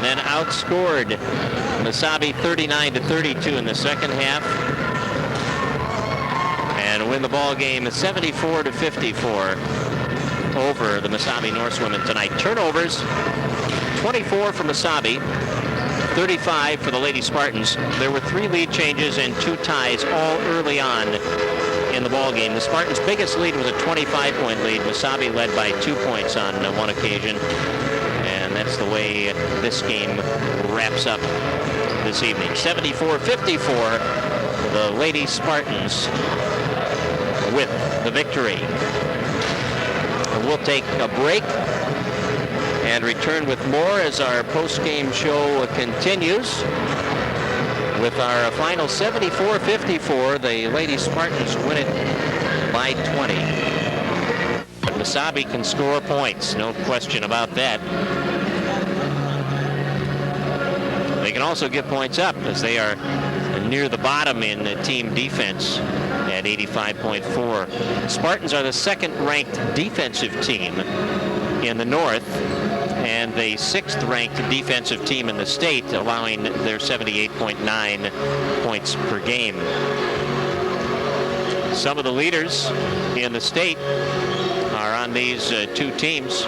then outscored Mesabi 39-32 in the second half, and win the ball game 74-54 over the Mesabi Norsewomen tonight. Turnovers, 24 for Mesabi, 35 for the Lady Spartans. There were 3 lead changes and 2 ties all early on in the ball game. The Spartans' biggest lead was a 25-point lead. Mesabi led by 2 points on one occasion, and that's the way this game wraps up this evening. 74-54, the Lady Spartans with the victory. We'll take a break and return with more as our post-game show continues with our final 74-54. The Lady Spartans win it by 20. But Mesabi can score points, no question about that. They can also get points up as they are near the bottom in team defense at 85.4. Spartans are the second-ranked defensive team in the North and the 6th-ranked defensive team in the state, allowing their 78.9 points per game. Some of the leaders in the state are on these 2 teams.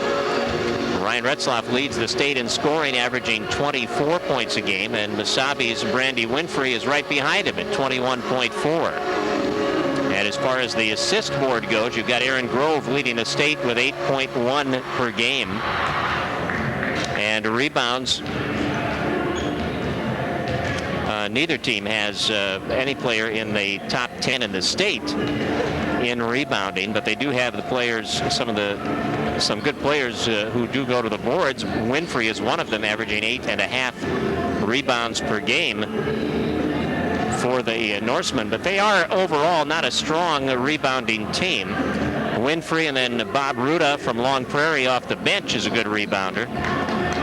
Ryan Retzlaff leads the state in scoring, averaging 24 points a game, and Mesabi's Brandy Winfrey is right behind him at 21.4. And as far as the assist board goes, you've got Aaron Grove leading the state with 8.1 per game. And rebounds, neither team has any player in the top 10 in the state in rebounding, but they do have the players, some good players who do go to the boards. Winfrey is one of them, averaging 8.5 rebounds per game for the Norsemen, but they are overall not a strong rebounding team. Winfrey and then Bob Ruda from Long Prairie off the bench is a good rebounder.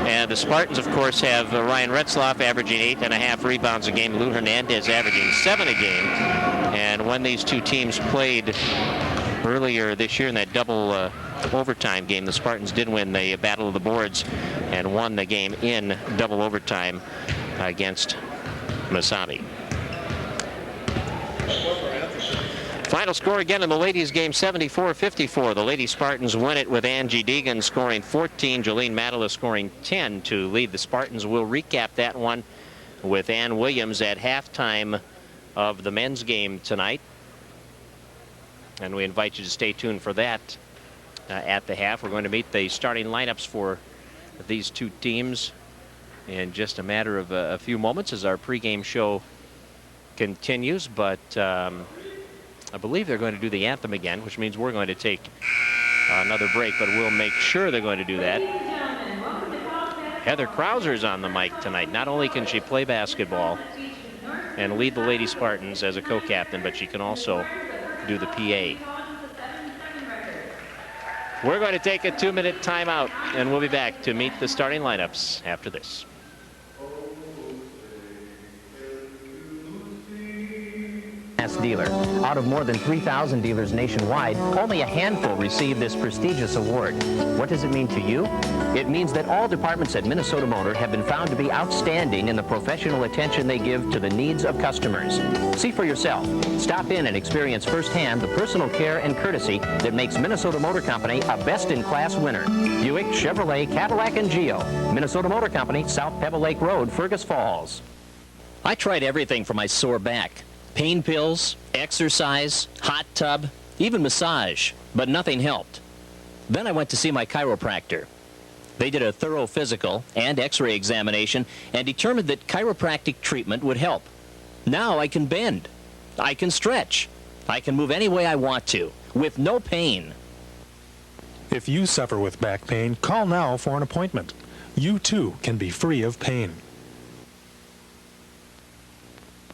And the Spartans, of course, have Ryan Retzlaff averaging 8.5 rebounds a game, Lou Hernandez averaging 7 a game. And when these 2 teams played earlier this year in that double overtime game, the Spartans did win the Battle of the Boards and won the game in double overtime against Mesabi. Final score again in the ladies' game, 74-54. The Lady Spartans win it with Angie Deegan scoring 14, Jolene Madela scoring 10 to lead the Spartans. We'll recap that one with Ann Williams at halftime of the men's game tonight. And we invite you to stay tuned for that at the half. We're going to meet the starting lineups for these 2 teams in just a matter of a few moments as our pregame show continues. But I believe they're going to do the anthem again, which means we're going to take another break, but we'll make sure they're going to do that. Heather Krauser's on the mic tonight. Not only can she play basketball and lead the Lady Spartans as a co-captain, but she can also do the PA. We're going to take a 2-minute timeout, and we'll be back to meet the starting lineups after this. Dealer. Out of more than 3,000 dealers nationwide, only a handful receive this prestigious award. What does it mean to you? It means that all departments at Minnesota Motor have been found to be outstanding in the professional attention they give to the needs of customers. See for yourself. Stop in and experience firsthand the personal care and courtesy that makes Minnesota Motor Company a best-in-class winner. Buick, Chevrolet, Cadillac, and Geo. Minnesota Motor Company, South Pebble Lake Road, Fergus Falls. I tried everything for my sore back. Pain pills, exercise, hot tub, even massage, but nothing helped. Then I went to see my chiropractor. They did a thorough physical and x-ray examination and determined that chiropractic treatment would help. Now I can bend, I can stretch, I can move any way I want to, with no pain. If you suffer with back pain, call now for an appointment. You too can be free of pain.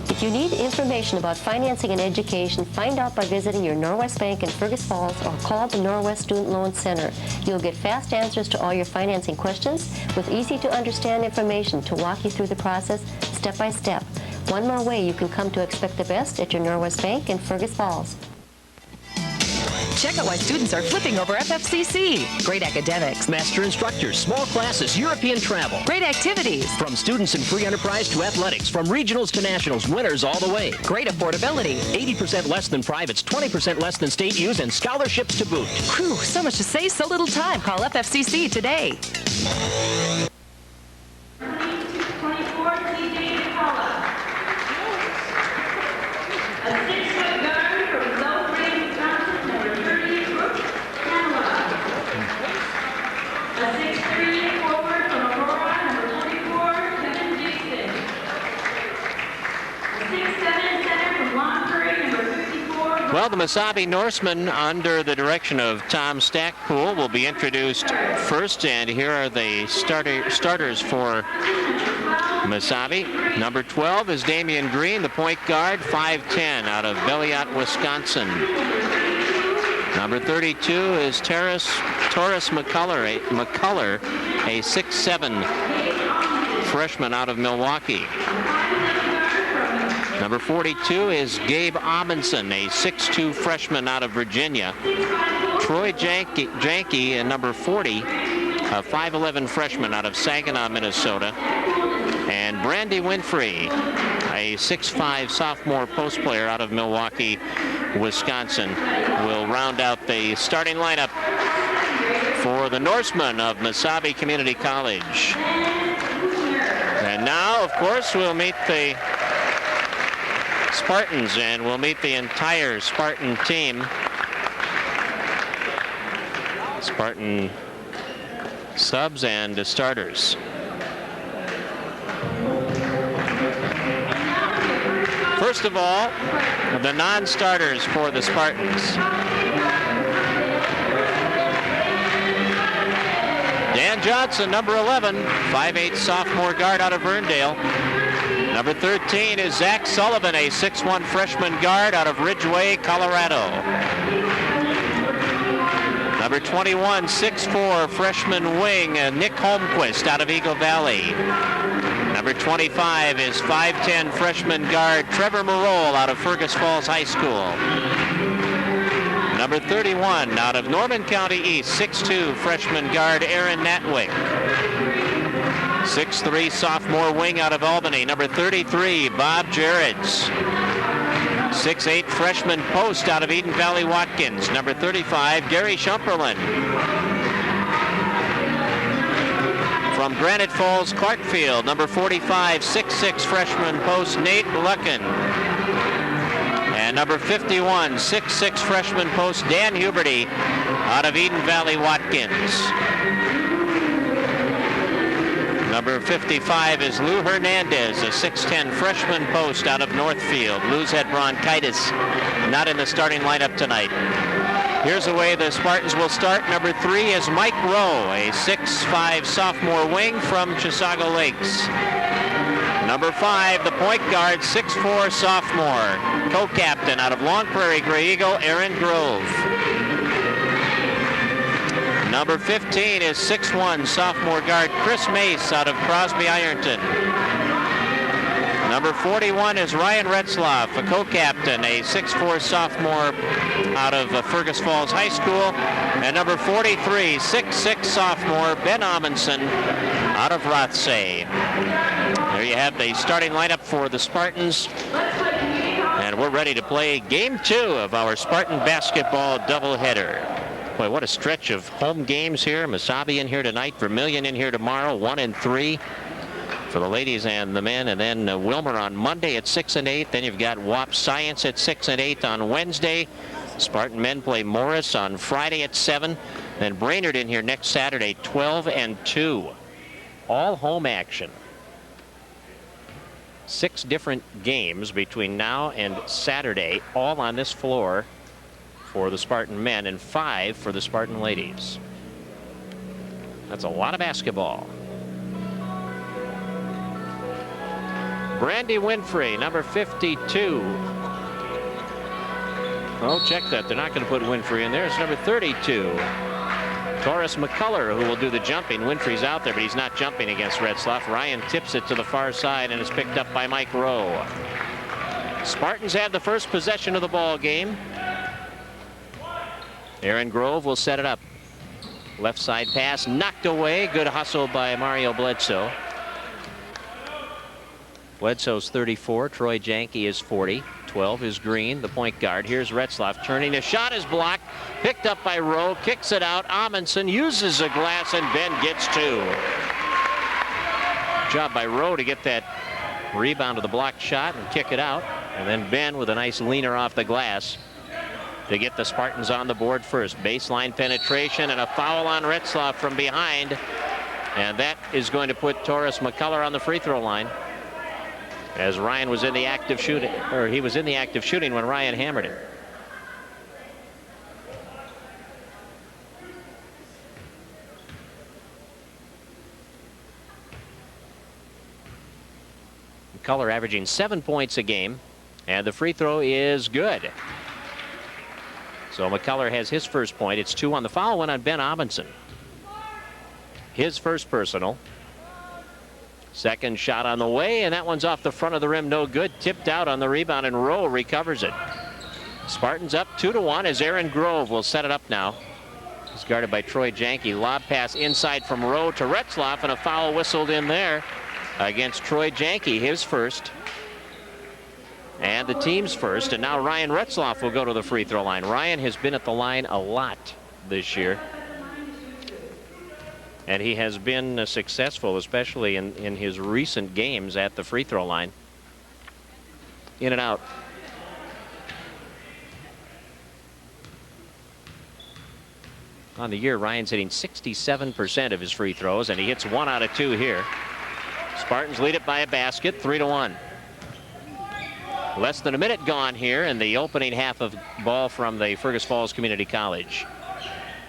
If you need information about financing and education, find out by visiting your Norwest Bank in Fergus Falls or call the Norwest Student Loan Center. You'll get fast answers to all your financing questions with easy-to-understand information to walk you through the process step by step. One more way you can come to expect the best at your Norwest Bank in Fergus Falls. Check out why students are flipping over FFCC. Great academics, Master instructors, small classes, European travel. great activities, From students in free enterprise to athletics, from regionals to nationals, winners all the way. great affordability. 80% less than privates, 20% less than state U's, and scholarships to boot. Whew, so much to say, so little time. Call FFCC today. 24, TJ DePaula. A 6-foot guard from South Ray, Wisconsin, number 30, Brooke Canela. A 6'3" forward from Aurora, number 24, Kevin Jason. A 6'7" center from Long Prairie, number 54. Well, the Mesabi Norsemen, under the direction of Tom Stackpool, will be introduced first, and here are the starters for Mesabi. Number 12 is Damian Green, the point guard, 5'10", out of Belliot, Wisconsin. Number 32 is Taurus McCullough, a 6'7" freshman out of Milwaukee. Number 42 is Gabe Amundsen, a 6'2" freshman out of Virginia. Troy Janke, and number 40, a 5'11" freshman out of Saginaw, Minnesota. And Brandy Winfrey, a 6'5" sophomore post player out of Milwaukee, Wisconsin, will round out the starting lineup for the Norsemen of Mesabi Community College. And now, of course, we'll meet the Spartans, and we'll meet the entire Spartan team. Spartan subs and starters. First of all, the non-starters for the Spartans. Dan Johnson, number 11, 5'8" sophomore guard out of Verndale. Number 13 is Zach Sullivan, a 6'1" freshman guard out of Ridgeway, Colorado. Number 21, 6'4" freshman wing, Nick Holmquist out of Eagle Valley. Number 25 is 5'10" freshman guard Trevor Marole out of Fergus Falls High School. Number 31 out of Norman County East, 6'2" freshman guard Aaron Natwick. 6'3" sophomore wing out of Albany, number 33, Bob Jarretts. 6'8" freshman post out of Eden Valley Watkins, number 35, Gary Shumperlin. From Granite Falls, Clarkfield, number 45, 6'6" freshman post, Nate Lucken. And number 51, 6'6" freshman post, Dan Huberty out of Eden Valley Watkins. Number 55 is Lou Hernandez, a 6'10" freshman post out of Northfield. Lou's had bronchitis, not in the starting lineup tonight. Here's the way the Spartans will start. Number 3 is Mike Rowe, a 6'5" sophomore wing from Chisago Lakes. Number 5, the point guard, 6'4" sophomore, co-captain out of Long Prairie Grey Eagle, Aaron Grove. Number 15 is 6'1" sophomore guard Chris Mace out of Crosby Ironton. Number 41 is Ryan Retzlaff, a co-captain, a 6'4" sophomore out of Fergus Falls High School. And number 43, 6'6" sophomore Ben Amundsen out of Rothsay. There you have the starting lineup for the Spartans. And we're ready to play game 2 of our Spartan basketball doubleheader. Boy, what a stretch of home games here. Mesabi in here tonight, Vermilion in here tomorrow, 1 and 3 for the ladies and the men. And then Wilmer on Monday at 6 and 8. Then you've got WAP Science at 6 and 8 on Wednesday. Spartan men play Morris on Friday at 7. Then Brainerd in here next Saturday, 12 and 2. All home action. 6 different games between now and Saturday, all on this floor for the Spartan men and 5 for the Spartan ladies. That's a lot of basketball. Brandy Winfrey, number 52. Oh, check that. They're not going to put Winfrey in there. It's number 32. Taurus McCullough, who will do the jumping. Winfrey's out there, but he's not jumping against Retzlaff. Ryan tips it to the far side and is picked up by Mike Rowe. Spartans have the first possession of the ball game. Aaron Grove will set it up. Left side pass knocked away. Good hustle by Mario Bledsoe. Bledsoe's 34. Troy Janke is 40. 12 is Green, the point guard. Here's Retzlaff turning. A shot is blocked. Picked up by Rowe. Kicks it out. Amundsen uses a glass, and Ben gets two. Job by Rowe to get that rebound of the blocked shot and kick it out. And then Ben with a nice leaner off the glass to get the Spartans on the board first. Baseline penetration and a foul on Retzlaff from behind. And that is going to put Taurus McCullough on the free throw line, as Ryan was in the act of shooting, or he was in the act of shooting when Ryan hammered it. McCullough averaging 7 points a game, and the free throw is good. So McCullough has his first point. It's 2 on the foul one on Ben Amundsen. His first personal. Second shot on the way, and that one's off the front of the rim, no good. Tipped out on the rebound, and Rowe recovers it. Spartans up 2-1 as Aaron Grove will set it up now. He's guarded by Troy Janke. Lob pass inside from Rowe to Retzlaff, and a foul whistled in there against Troy Janke, his first. And the team's first, and now Ryan Retzlaff will go to the free throw line. Ryan has been at the line a lot this year, and he has been successful, especially in his recent games at the free throw line. In and out. On the year, Ryan's hitting 67% of his free throws, and he hits 1 out of 2 here. Spartans lead it by a basket, 3-1. Less than a minute gone here in the opening half of ball from the Fergus Falls Community College.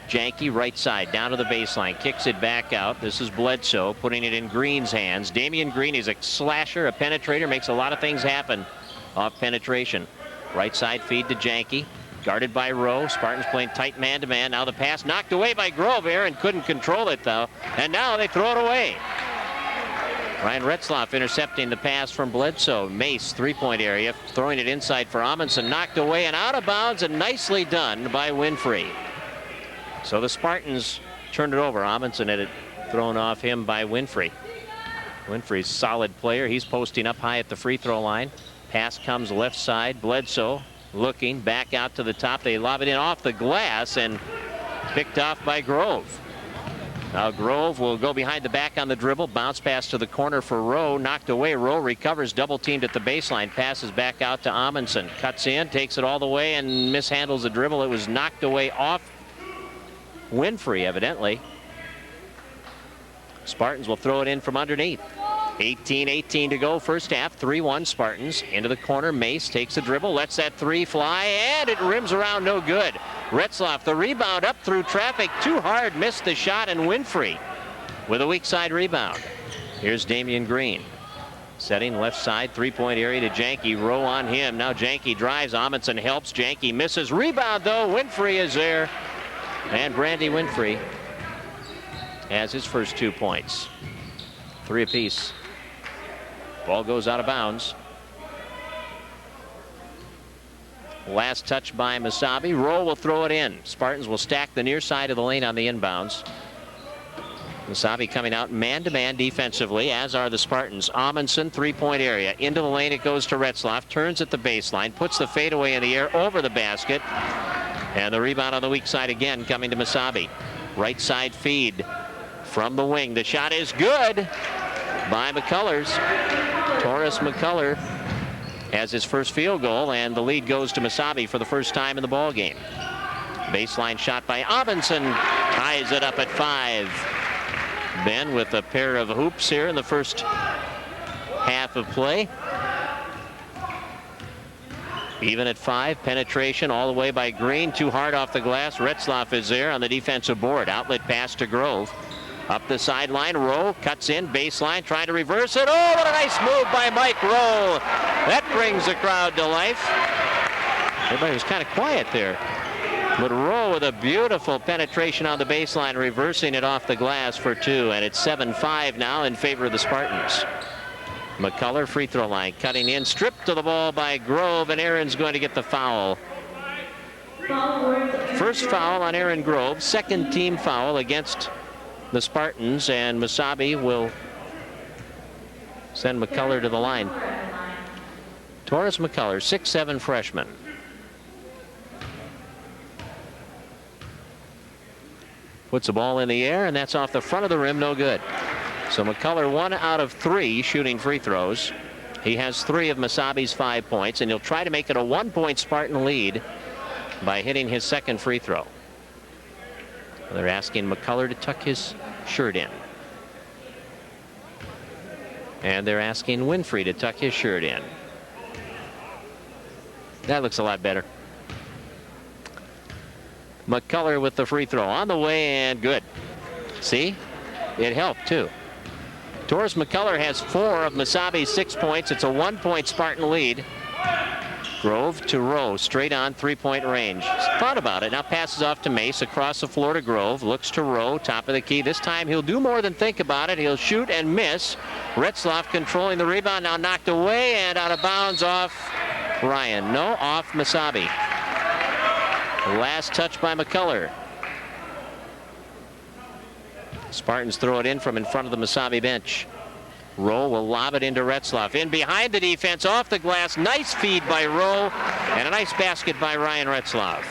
Janke right side down to the baseline, kicks it back out. This is Bledsoe putting it in Green's hands. Damian Green is a slasher, a penetrator, makes a lot of things happen off penetration. Right side feed to Janke, guarded by Rowe. Spartans playing tight man-to-man. Now the pass knocked away by Grove. Aaron couldn't control it though, and now they throw it away. Ryan Retzlaff intercepting the pass from Bledsoe. Mace, three-point area, throwing it inside for Amundsen. Knocked away and out of bounds, and nicely done by Winfrey. So the Spartans turned it over. Amundsen had it thrown off him by Winfrey. Winfrey's a solid player. He's posting up high at the free throw line. Pass comes left side. Bledsoe looking back out to the top. They lob it in off the glass and picked off by Grove. Now Grove will go behind the back on the dribble. Bounce pass to the corner for Rowe. Knocked away. Rowe recovers. Double teamed at the baseline. Passes back out to Amundsen. Cuts in. Takes it all the way and mishandles the dribble. It was knocked away off Winfrey, evidently. Spartans will throw it in from underneath. 18-18 to go first half. 3-1 Spartans. Into the corner. Mace takes a dribble. Lets that three fly. And it rims around. No good. Retzlaff, the rebound up through traffic. Too hard. Missed the shot. And Winfrey with a weak side rebound. Here's Damian Green. Setting left side. Three-point area to Janke. Rowe on him. Now Janke drives. Amundsen helps. Janke misses. Rebound though. Winfrey is there. And Brandy Winfrey has his first 2 points. 3 apiece. Ball goes out of bounds. Last touch by Mesabi. Rowe will throw it in. Spartans will stack the near side of the lane on the inbounds. Mesabi coming out man-to-man defensively, as are the Spartans. Amundsen, three-point area. Into the lane it goes to Retzlaff. Turns at the baseline. Puts the fadeaway in the air over the basket. And the rebound on the weak side again coming to Mesabi. Right side feed from the wing. The shot is good by McCullers. Taurus McCullough has his first field goal, and the lead goes to Mesabi for the first time in the ball game. Baseline shot by Amundsen ties it up at 5. Ben with a pair of hoops here in the first half of play. Even at 5. Penetration all the way by Green. Too hard off the glass. Retzlaff is there on the defensive board. Outlet pass to Grove. Up the sideline. Rowe cuts in. Baseline. Trying to reverse it. Oh, what a nice move by Mike Rowe. That brings the crowd to life. Everybody was kind of quiet there. But Rowe with a beautiful penetration on the baseline, reversing it off the glass for 2. And it's 7-5 now in favor of the Spartans. McCullough, free throw line, cutting in, stripped to the ball by Grove, and Aaron's going to get the foul. First foul on Aaron Grove, second team foul against the Spartans, and Mesabi will send McCullough to the line. Taurus McCullough, 6'7" freshman. Puts the ball in the air, and that's off the front of the rim, no good. So McCullough 1 out of 3 shooting free throws. He has 3 of Mesabi's 5 points, and he'll try to make it a 1-point Spartan lead by hitting his second free throw. They're asking McCullough to tuck his shirt in. And they're asking Winfrey to tuck his shirt in. That looks a lot better. McCullough with the free throw on the way, and good. See? It helped too. Taurus McCullough has 4 of Mesabi's 6 points. It's a 1-point Spartan lead. Grove to Rowe, straight on 3-point range. Thought about it. Now passes off to Mace, across the floor to Grove. Looks to Rowe, top of the key. This time he'll do more than think about it. He'll shoot and miss. Retzlaff controlling the rebound, now knocked away and out of bounds off Ryan. No, off Mesabi. Last touch by McCullough. Spartans throw it in from in front of the Mesabi bench. Rowe will lob it into Retzlaff. In behind the defense, off the glass. Nice feed by Rowe, and a nice basket by Ryan Retzlaff.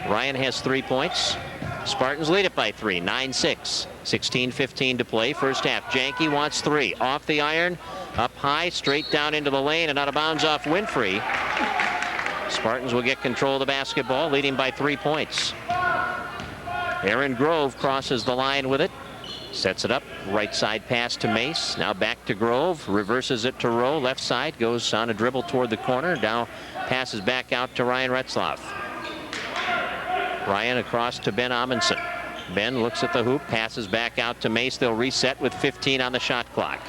Ryan has 3 points. Spartans lead it by 3, 9-6. 16:15 to play, first half. Janke wants 3. Off the iron, up high, straight down into the lane, and out of bounds off Winfrey. Spartans will get control of the basketball, leading by 3 points. Aaron Grove crosses the line with it. Sets it up, right side pass to Mace. Now back to Grove, reverses it to Rowe, left side, goes on a dribble toward the corner. Now passes back out to Ryan Retzlaff. Ryan across to Ben Amundsen. Ben looks at the hoop, passes back out to Mace. They'll reset with 15 on the shot clock.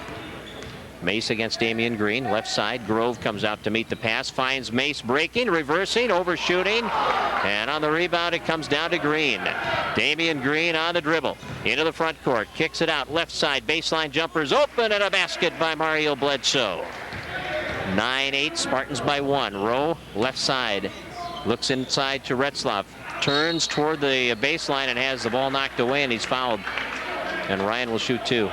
Mace against Damian Green, left side. Grove comes out to meet the pass, finds Mace breaking, reversing, overshooting, and on the rebound it comes down to Green. Damian Green on the dribble, into the front court, kicks it out, left side, baseline jumpers open, and a basket by Mario Bledsoe. 9-8, Spartans by 1. Rowe, left side, looks inside to Retzlaff, turns toward the baseline and has the ball knocked away, and he's fouled. And Ryan will shoot 2.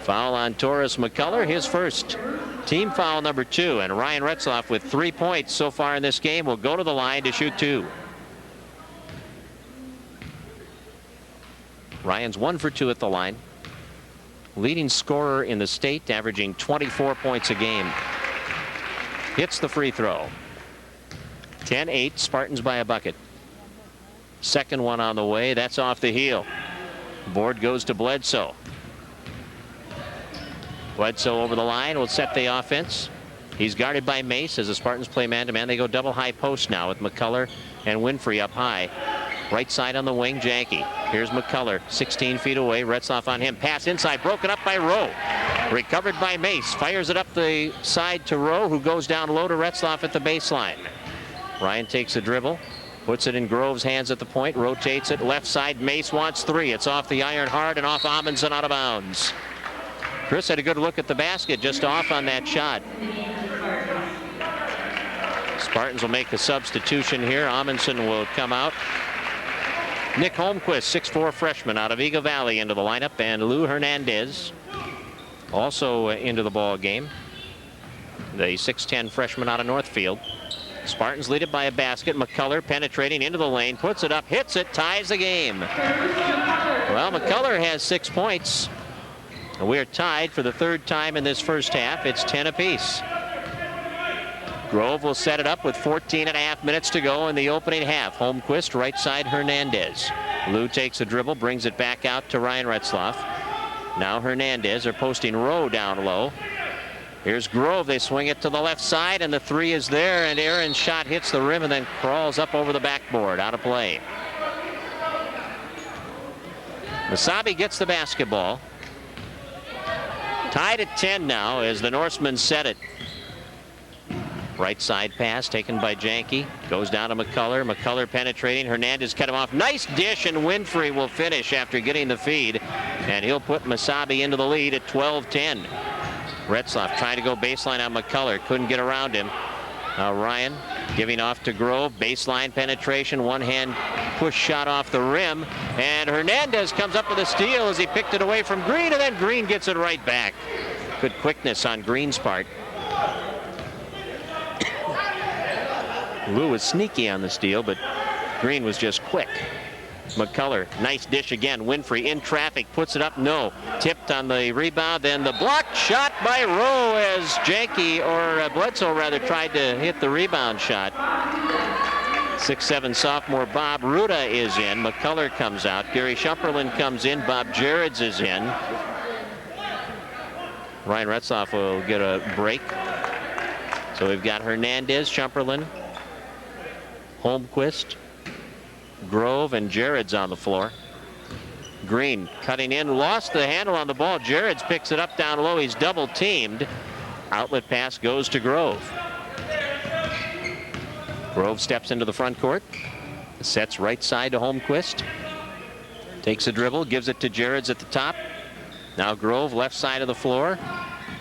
Foul on Taurus McCullough, his first. Team foul number 2, and Ryan Retzlaff with 3 points so far in this game will go to the line to shoot 2. Ryan's 1 for 2 at the line. Leading scorer in the state, averaging 24 points a game. Hits the free throw. 10-8, Spartans by a bucket. Second one on the way, that's off the heel. Board goes to Bledsoe. Bledsoe over the line will set the offense. He's guarded by Mace as the Spartans play man-to-man. They go double high post now with McCullough and Winfrey up high. Right side on the wing, Janke. Here's McCullough, 16 feet away. Retzlaff on him. Pass inside, broken up by Rowe. Recovered by Mace. Fires it up the side to Rowe, who goes down low to Retzlaff at the baseline. Ryan takes a dribble, puts it in Grove's hands at the point, rotates it. Left side, Mace wants 3. It's off the iron hard and off Amundsen, out of bounds. Chris had a good look at the basket, just off on that shot. Spartans will make a substitution here. Amundsen will come out. Nick Holmquist, 6'4" freshman out of Eagle Valley, into the lineup, and Lou Hernandez also into the ball game. The 6'10" freshman out of Northfield. Spartans lead it by a basket. McCullough penetrating into the lane, puts it up, hits it, ties the game. Well, McCullough has 6 points. We're tied for the 3rd time in this first half. It's 10 apiece. Grove will set it up with 14.5 minutes to go in the opening half. Holmquist, right side, Hernandez. Lou takes a dribble, brings it back out to Ryan Retzlaff. Now Hernandez are posting Rowe down low. Here's Grove. They swing it to the left side, and the 3 is there, and Aaron's shot hits the rim and then crawls up over the backboard, out of play. Mesabi gets the basketball. Tied at 10 now as the Norsemen set it. Right side pass taken by Janke. Goes down to McCullough. McCullough penetrating. Hernandez cut him off. Nice dish, and Winfrey will finish after getting the feed. And he'll put Mesabi into the lead at 12-10. Retzlaff trying to go baseline on McCullough. Couldn't get around him. Now Ryan giving off to Grove. Baseline penetration. One-hand push shot off the rim. And Hernandez comes up with a steal as he picked it away from Green, and then Green gets it right back. Good quickness on Green's part. Lou was sneaky on the steal, but Green was just quick. McCullough, nice dish again. Winfrey in traffic, puts it up, no. Tipped on the rebound, then the blocked shot by Rowe as Janke, or Bledsoe rather, tried to hit the rebound shot. 6'7" sophomore Bob Ruda is in. McCullough comes out. Gary Shumperlin comes in. Bob Jareds is in. Ryan Retzlaff will get a break. So we've got Hernandez, Shumperlin, Holmquist, Grove, and Jareds on the floor. Green cutting in, lost the handle on the ball. Jareds picks it up down low. He's double teamed. Outlet pass goes to Grove. Grove steps into the front court. Sets right side to Holmquist. Takes a dribble, gives it to Jareds at the top. Now Grove left side of the floor.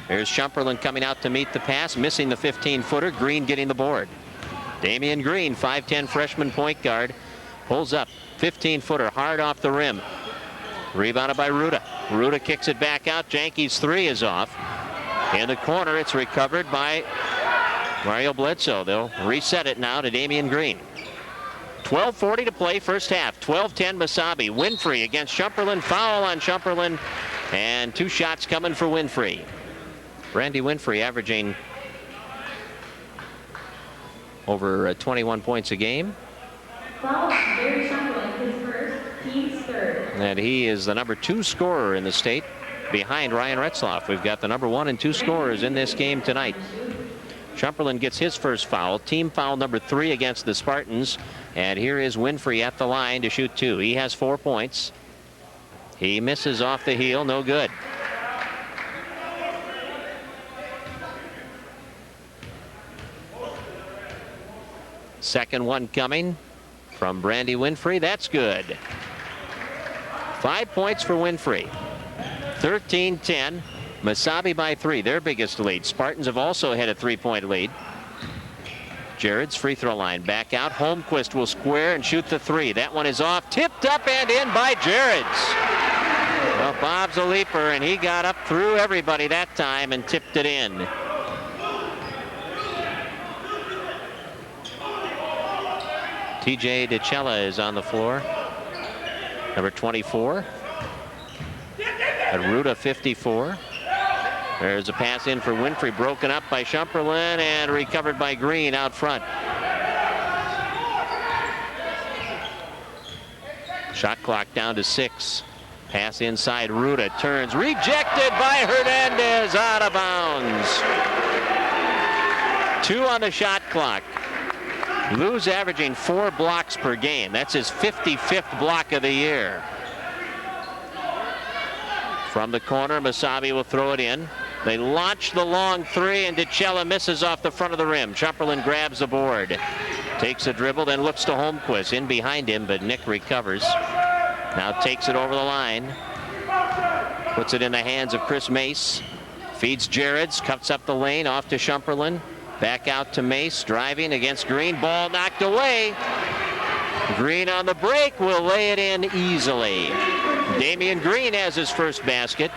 There's Shumperlin coming out to meet the pass, missing the 15-footer. Green getting the board. Damian Green, 5'10" freshman point guard. Pulls up, 15-footer, hard off the rim. Rebounded by Ruda. Ruda kicks it back out. Janke's three is off. In the corner, it's recovered by Mario Bledsoe. They'll reset it now to Damian Green. 12:40 to play, first half. 12-10 Mesabi. Winfrey against Shumperlin. Foul on Shumperlin. And two shots coming for Winfrey. Randy Winfrey averaging over 21 points a game. And he is the number 2 scorer in the state behind Ryan Retzlaff. We've got the number 1 and 2 scorers in this game tonight. Shumperlin gets his first foul, team foul number 3 against the Spartans. And here is Winfrey at the line to shoot 2. He has 4 points. He misses off the heel, no good. Second one coming from Brandy Winfrey. That's good. 5 points for Winfrey. 13-10. Mesabi by 3, their biggest lead. Spartans have also had a 3-point lead. Jareds free throw line back out. Holmquist will square and shoot the 3. That one is off. Tipped up and in by Jareds. Well, Bob's a leaper, and he got up through everybody that time and tipped it in. TJ DiCella is on the floor. Number 24. Ruda 54. There's a pass in for Winfrey, broken up by Shumperlin and recovered by Green out front. Shot clock down to 6. Pass inside, Ruda turns, rejected by Hernandez, out of bounds. 2 on the shot clock. Lou's averaging 4 blocks per game. That's his 55th block of the year. From the corner, Mesabi will throw it in. They launch the long 3, and DiCella misses off the front of the rim. Shumperlin grabs the board. Takes a dribble, then looks to Holmquist. In behind him, but Nick recovers. Now takes it over the line. Puts it in the hands of Chris Mace. Feeds Jareds, cuts up the lane, off to Shumperlin. Back out to Mace, driving against Green. Ball knocked away. Green on the break will lay it in easily. Damian Green has his first basket.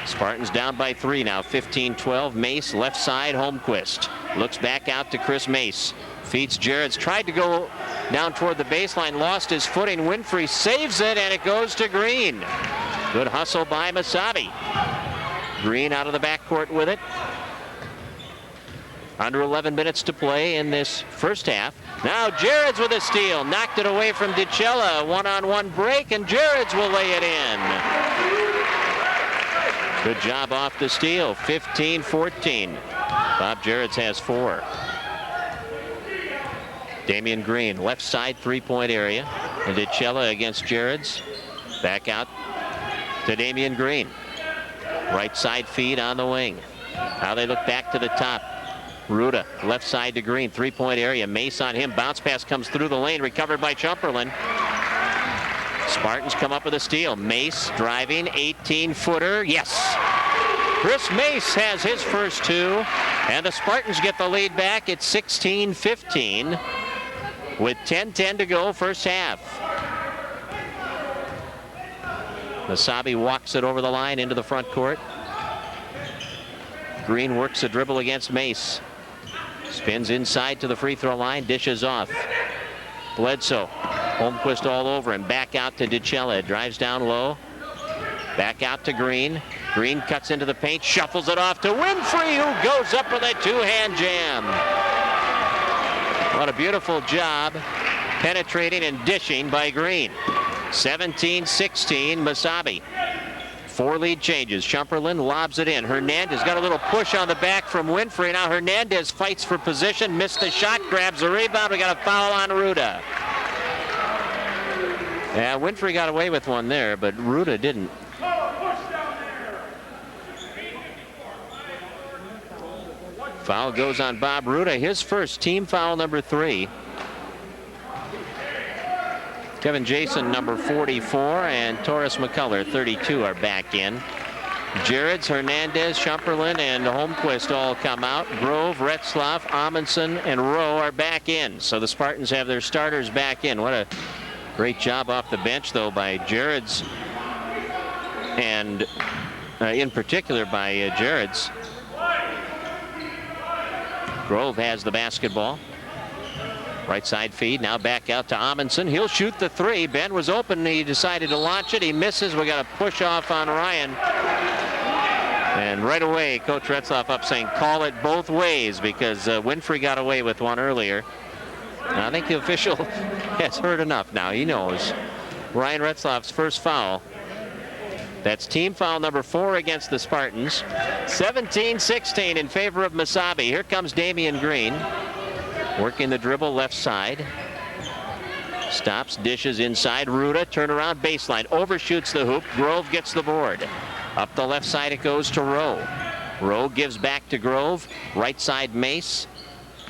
Spartans down by 3 now, 15-12. Mace, left side, Holmquist. Looks back out to Chris Mace. Feeds Jareds, tried to go down toward the baseline, lost his footing. Winfrey saves it, and it goes to Green. Good hustle by Mesabi. Green out of the backcourt with it. Under 11 minutes to play in this first half. Now Jareds with a steal. Knocked it away from DiCella. One-on-one break, and Jareds will lay it in. Good job off the steal. 15-14. Bob Jareds has 4. Damian Green, left side, 3-point area. And DiCella against Jareds. Back out to Damian Green. Right side feed on the wing. Now they look back to the top. Ruda, left side to Green, 3-point area. Mace on him. Bounce pass comes through the lane, recovered by Shumperlin. Spartans come up with a steal. Mace driving, 18-footer. Yes. Chris Mace has his first two, and the Spartans get the lead back at 16-15 with 10:10 to go first half. Mesabi walks it over the line into the front court. Green works a dribble against Mace. Spins inside to the free throw line, dishes off. Bledsoe, Holmquist all over him, back out to DiCella, drives down low. Back out to Green. Green cuts into the paint, shuffles it off to Winfrey, who goes up with a two-hand jam. What a beautiful job penetrating and dishing by Green. 17-16, Mesabi. 4 lead changes. Shumperlin lobs it in. Hernandez got a little push on the back from Winfrey. Now Hernandez fights for position, missed the shot, grabs the rebound. We got a foul on Ruda. Yeah, Winfrey got away with one there, but Ruda didn't. Foul goes on Bob Ruda, his first, team foul number 3. Kevin Jason, number 44, and Torres McCullough, 32, are back in. Jareds, Hernandez, Shumperlin, and Holmquist all come out. Grove, Retzlaff, Amundsen, and Rowe are back in. So the Spartans have their starters back in. What a great job off the bench, though, by Jareds, and in particular by Jareds. Grove has the basketball. Right side feed, now back out to Amundsen. He'll shoot the 3. Ben was open, he decided to launch it. He misses. We got a push off on Ryan. And right away, Coach Retzlaff up saying, call it both ways, because Winfrey got away with one earlier. Now, I think the official has heard enough now. He knows. Ryan Retzlaff's first foul. That's team foul number 4 against the Spartans. 17-16 in favor of Mesabi. Here comes Damian Green. Working the dribble left side. Stops, dishes inside. Ruda, turnaround baseline. Overshoots the hoop. Grove gets the board. Up the left side it goes to Rowe. Rowe gives back to Grove. Right side Mace.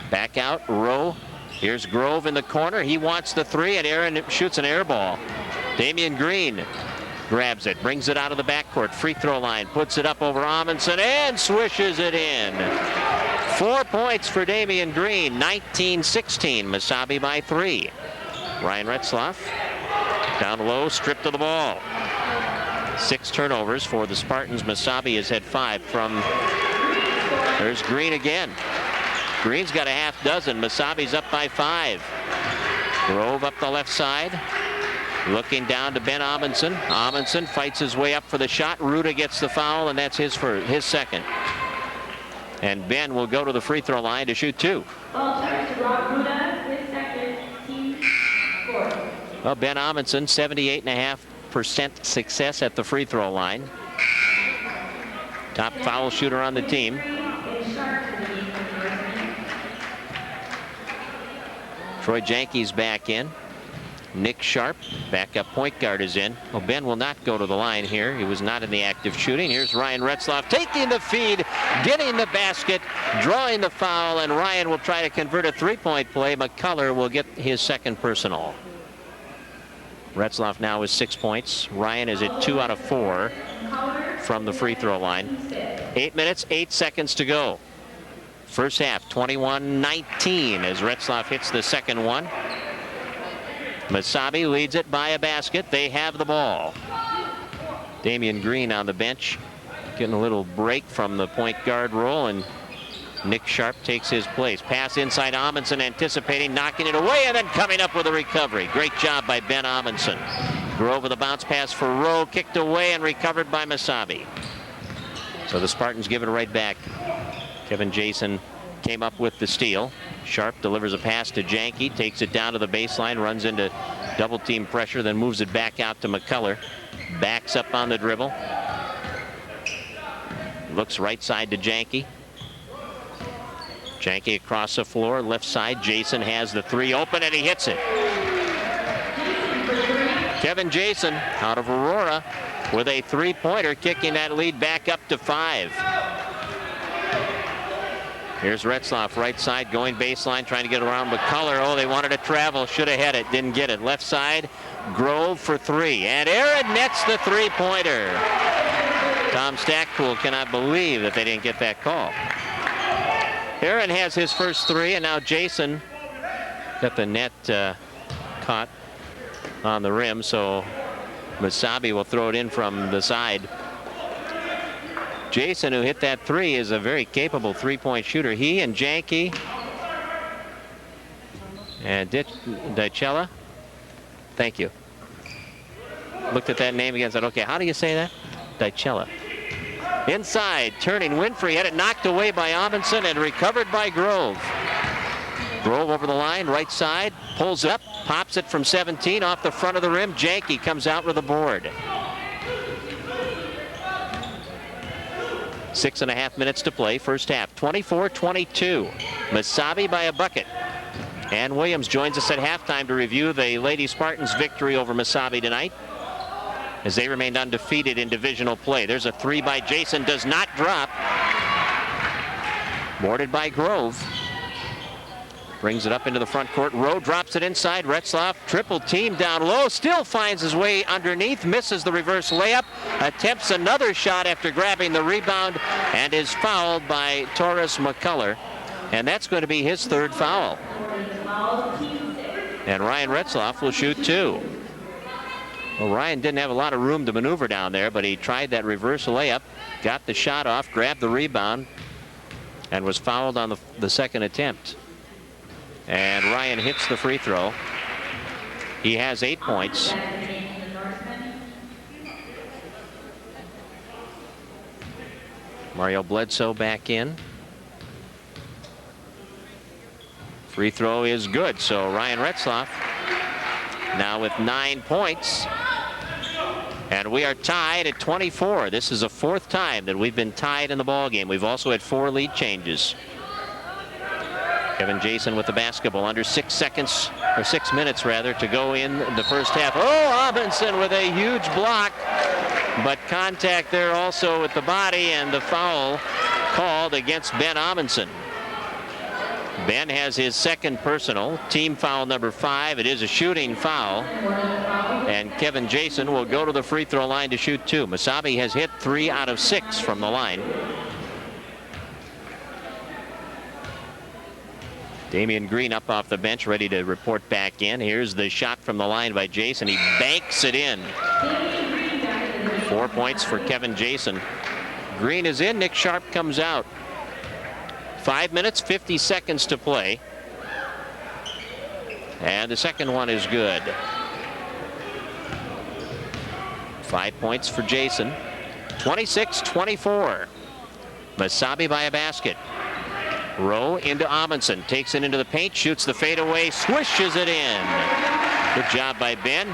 Back out, Rowe. Here's Grove in the corner. He wants the 3, and Aaron shoots an air ball. Damian Green grabs it, brings it out of the backcourt. Free throw line, puts it up over Amundsen, and swishes it in. 4 points for Damian Green. 19-16, Mesabi by 3. Ryan Retzlaff down low, stripped of the ball. 6 turnovers for the Spartans. Mesabi has had 5 from, there's Green again. Green's got a half dozen. Mesabi's up by 5. Grove up the left side. Looking down to Ben Amundsen. Amundsen fights his way up for the shot. Ruda gets the foul, and that's his second. And Ben will go to the free throw line to shoot 2. Ball charge to Rob Ruda, his second, team score. Well, Ben Amundsen, 78.5% success at the free throw line. Top foul shooter on the team. Troy Janke's back in. Nick Sharp, backup point guard, is in. Well, Ben will not go to the line here. He was not in the active shooting. Here's Ryan Retzlaff taking the feed, getting the basket, drawing the foul, and Ryan will try to convert a 3-point play. McCullough will get his second personal. Retzlaff now is 6 points. Ryan is at 2 out of 4 from the free throw line. 8 minutes, 8 seconds to go. First half, 21-19 as Retzlaff hits the second one. Mesabi leads it by a basket. They have the ball. Damian Green on the bench, getting a little break from the point guard role, and Nick Sharp takes his place. Pass inside Amundsen, anticipating, knocking it away, and then coming up with a recovery. Great job by Ben Amundsen. Grove with a bounce pass for Rowe, kicked away and recovered by Mesabi. So the Spartans give it right back. Kevin Jason came up with the steal. Sharp delivers a pass to Janke, takes it down to the baseline, runs into double team pressure, then moves it back out to McCullough. Backs up on the dribble. Looks right side to Janke. Janke across the floor, left side. Jason has the 3 open, and he hits it. Kevin Jason out of Aurora with a 3-pointer, kicking that lead back up to 5. Here's Retzlaff, right side, going baseline, trying to get around McCullough. Oh, they wanted to travel, should have had it, didn't get it. Left side, Grove for 3, and Aaron nets the 3-pointer. Tom Stackpool cannot believe that they didn't get that call. Aaron has his first three, and now Jason got the net caught on the rim, so Mesabi will throw it in from the side. Jason, who hit that three, is a very capable three-point shooter. He and Janke and Dicella. Thank you. Looked at that name again and said, okay, how do you say that? Dicella. Inside, turning Winfrey, had it knocked away by Amundsen and recovered by Grove. Grove over the line, right side, pulls it up, pops it from 17 off the front of the rim. Janke comes out with the board. 6.5 minutes to play, first half, 24-22. Mesabi by a bucket. Ann Williams joins us at halftime to review the Lady Spartans' victory over Mesabi tonight, as they remained undefeated in divisional play. There's a three by Jason, does not drop. Boarded by Grove. Brings it up into the front court. Rowe drops it inside. Retzlaff, triple team down low, still finds his way underneath, misses the reverse layup, attempts another shot after grabbing the rebound, and is fouled by Torres McCullough. And that's going to be his third foul. And Ryan Retzlaff will shoot two. Well, Ryan didn't have a lot of room to maneuver down there, but he tried that reverse layup, got the shot off, grabbed the rebound, and was fouled on the second attempt. And Ryan hits the free throw. He has 8 points. Mario Bledsoe back in. Free throw is good, so Ryan Retzlaff now with 9 points. And we are tied at 24. This is the fourth time that we've been tied in the ball game. We've also had 4 lead changes. Kevin Jason with the basketball, under 6 seconds, or 6 minutes rather, to go in the first half. Oh, Amundsen with a huge block, but contact there also with the body, and the foul called against Ben Amundsen. Ben has his second personal, team foul number 5. It is a shooting foul, and Kevin Jason will go to the free throw line to shoot 2. Mesabi has hit 3 out of 6 from the line. Damian Green up off the bench, ready to report back in. Here's the shot from the line by Jason. He banks it in. 4 points for Kevin Jason. Green is in. Nick Sharp comes out. 5 minutes, 50 seconds to play. And the second one is good. 5 points for Jason. 26-24. Mesabi by a basket. Rowe into Amundsen, takes it into the paint, shoots the fadeaway, swishes it in. Good job by Ben,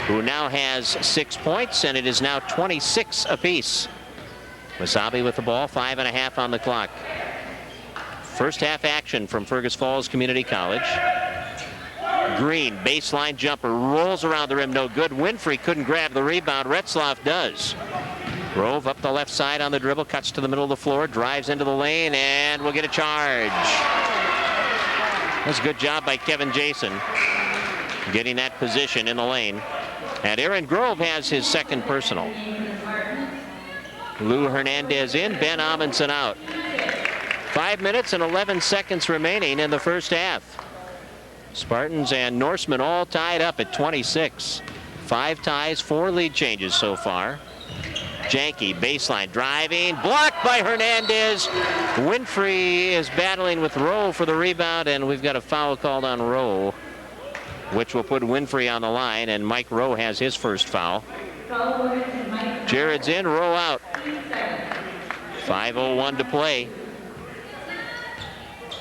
who now has 6 points, and it is now 26 apiece. Mesabi with the ball, 5.5 on the clock. First half action from Fergus Falls Community College. Green, baseline jumper, rolls around the rim, no good. Winfrey couldn't grab the rebound. Retzlaff does. Grove up the left side on the dribble, cuts to the middle of the floor, drives into the lane, and will get a charge. That's a good job by Kevin Jason, getting that position in the lane. And Aaron Grove has his second personal. Lou Hernandez in, Ben Amundsen out. 5 minutes and 11 seconds remaining in the first half. Spartans and Norsemen all tied up at 26. 5 ties, 4 lead changes so far. Janke, baseline, driving, blocked by Hernandez. Winfrey is battling with Rowe for the rebound, and we've got a foul called on Rowe, which will put Winfrey on the line, and Mike Rowe has his first foul. Jared's in, Rowe out. 5:01 to play.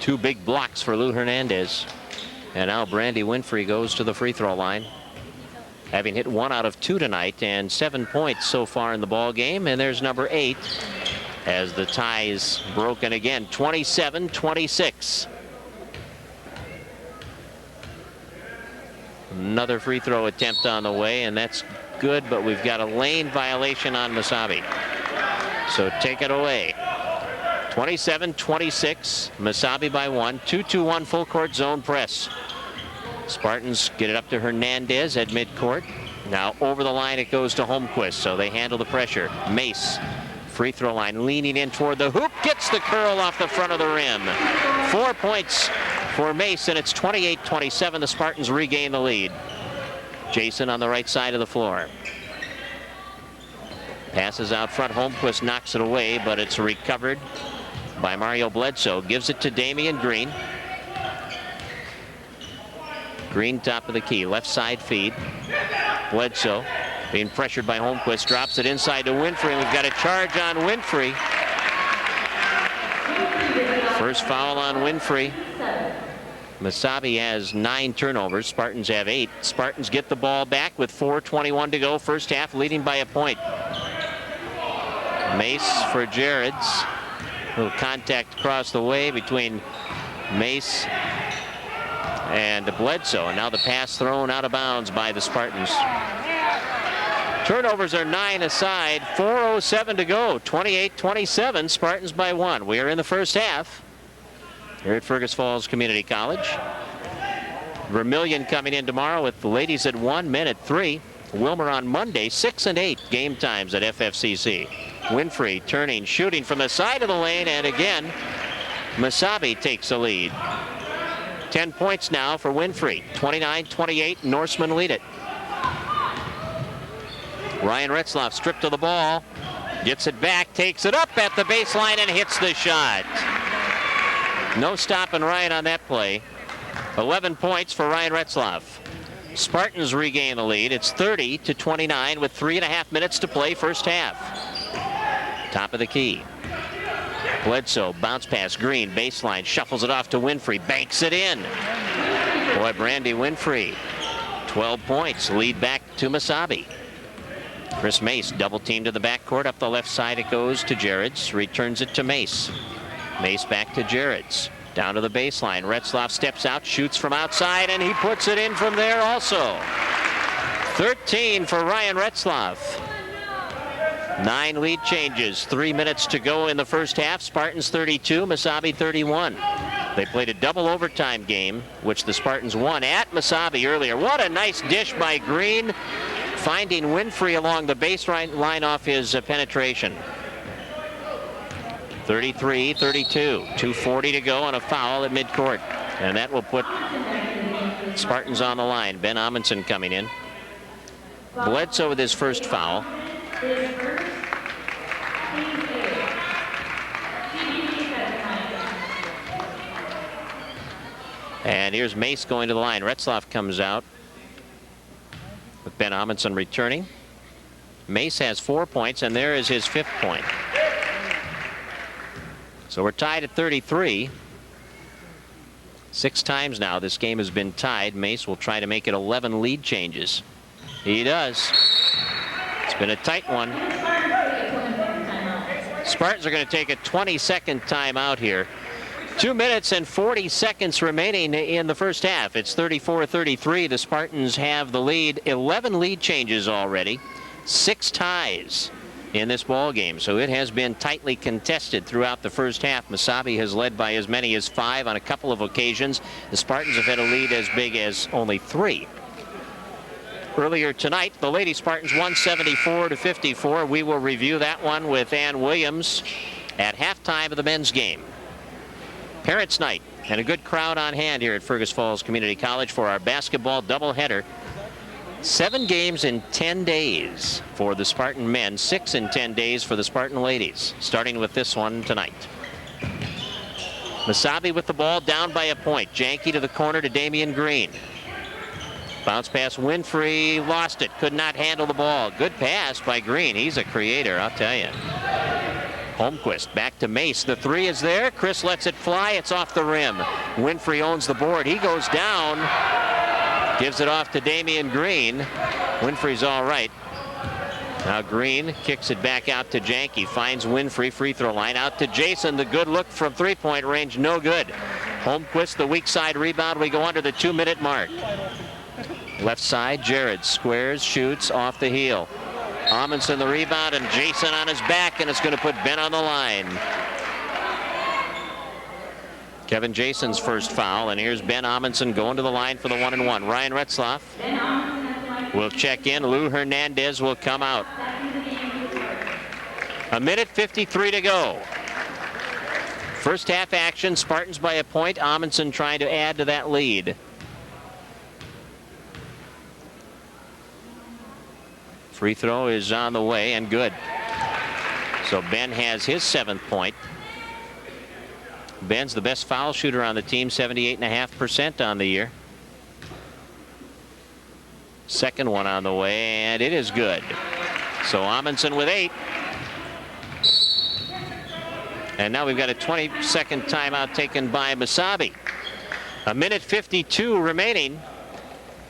2 big blocks for Lou Hernandez. And now Brandy Winfrey goes to the free throw line, having hit 1 out of 2 tonight, and 7 points so far in the ball game. And there's number 8 as the tie is broken again. 27-26. Another free throw attempt on the way, and that's good, but we've got a lane violation on Mesabi. So take it away. 27-26. Mesabi by 1. 2-2-1 full court zone press. Spartans get it up to Hernandez at midcourt. Now over the line it goes to Holmquist, so they handle the pressure. Mace Free throw line, leaning in toward the hoop, gets the curl off the front of the rim. 4 points for Mace, and it's 28-27. The Spartans regain the lead. Jason on the right side of the floor. Passes out front. Holmquist knocks it away, but it's recovered by Mario Bledsoe. Gives it to Damian Green. Green top of the key. Left side feed. Bledsoe being pressured by Holmquist. Drops it inside to Winfrey. We've got a charge on Winfrey. First foul on Winfrey. Mesabi has 9 turnovers. Spartans have 8. Spartans get the ball back with 4:21 to go. First half, leading by a point. Mace for Jarrett's. Little contact across the way between Mace and Bledsoe. And now the pass thrown out of bounds by the Spartans. Turnovers are 9 aside. 4:07 to go. 28-27. Spartans by 1. We are in the first half here at Fergus Falls Community College. Vermillion coming in tomorrow with the ladies at 1, men at 3. Wilmer on Monday, 6 and 8 game times at FFCC. Winfrey turning, shooting from the side of the lane, and again, Mesabi takes the lead. 10 points now for Winfrey. 29-28, Norsemen lead it. Ryan Retzlaff stripped of the ball, gets it back, takes it up at the baseline, and hits the shot. No stopping Ryan on that play. 11 points for Ryan Retzlaff. Spartans regain the lead. It's 30-29 with 3.5 minutes to play first half. Top of the key. Bledsoe, bounce pass, Green, baseline, shuffles it off to Winfrey, banks it in. Boy, Brandy Winfrey, 12 points, lead back to Mesabi. Chris Mace, double team to the backcourt, up the left side it goes to Jarrett's, returns it to Mace. Mace back to Jarrett's, down to the baseline. Retzlaff steps out, shoots from outside, and he puts it in from there also. 13 for Ryan Retzlaff. 9 lead changes, 3 minutes to go in the first half. Spartans 32, Mesabi 31. They played a double overtime game, which the Spartans won at Mesabi earlier. What a nice dish by Green, finding Winfrey along the baseline off his penetration. 33-32, 2:40 to go on a foul at midcourt. And that will put Spartans on the line. Ben Amundsen coming in. Bledsoe with his first foul. And here's Mace going to the line. Retzlaff comes out with Ben Amundsen returning. Mace has 4 points, and there is his 5th point. So we're tied at 33. 6 times now this game has been tied. Mace will try to make it 11 lead changes. He does. It's been a tight one. Spartans are going to take a 20-second timeout here. 2 minutes and 40 seconds remaining in the first half. It's 34-33. The Spartans have the lead. 11 lead changes already. 6 ties in this ball game. So it has been tightly contested throughout the first half. Mesabi has led by as many as 5 on a couple of occasions. The Spartans have had a lead as big as only 3. Earlier tonight, the Lady Spartans won 74-54. We will review that one with Ann Williams at halftime of the men's game. Parents' night and a good crowd on hand here at Fergus Falls Community College for our basketball doubleheader. 7 games in 10 days for the Spartan men, 6 in 10 days for the Spartan ladies, starting with this one tonight. Mesabi with the ball, down by a point. Janke to the corner to Damian Green. Bounce pass, Winfrey lost it, could not handle the ball. Good pass by Green. He's a creator, I'll tell you. Holmquist back to Mace. The 3 is there. Chris lets it fly. It's off the rim. Winfrey owns the board. He goes down. Gives it off to Damian Green. Winfrey's all right. Now Green kicks it back out to Janke. Finds Winfrey, free throw line. Out to Jason. The good look from 3-point range. No good. Holmquist, the weak side rebound. We go under the 2-minute mark. Left side, Jared squares, shoots off the heel. Amundsen the rebound, and Jason on his back, and it's going to put Ben on the line. Kevin Jason's first foul, and here's Ben Amundsen going to the line for the 1-and-1. Ryan Retzlaff will check in. Lou Hernandez will come out. A minute 53 to go. First half action, Spartans by a point. Amundsen trying to add to that lead. Free throw is on the way and good. So Ben has his 7th point. Ben's the best foul shooter on the team, 78.5% on the year. Second one on the way, and it is good. So Amundsen with 8. And now we've got a 20-second timeout taken by Mesabi. A minute 52 remaining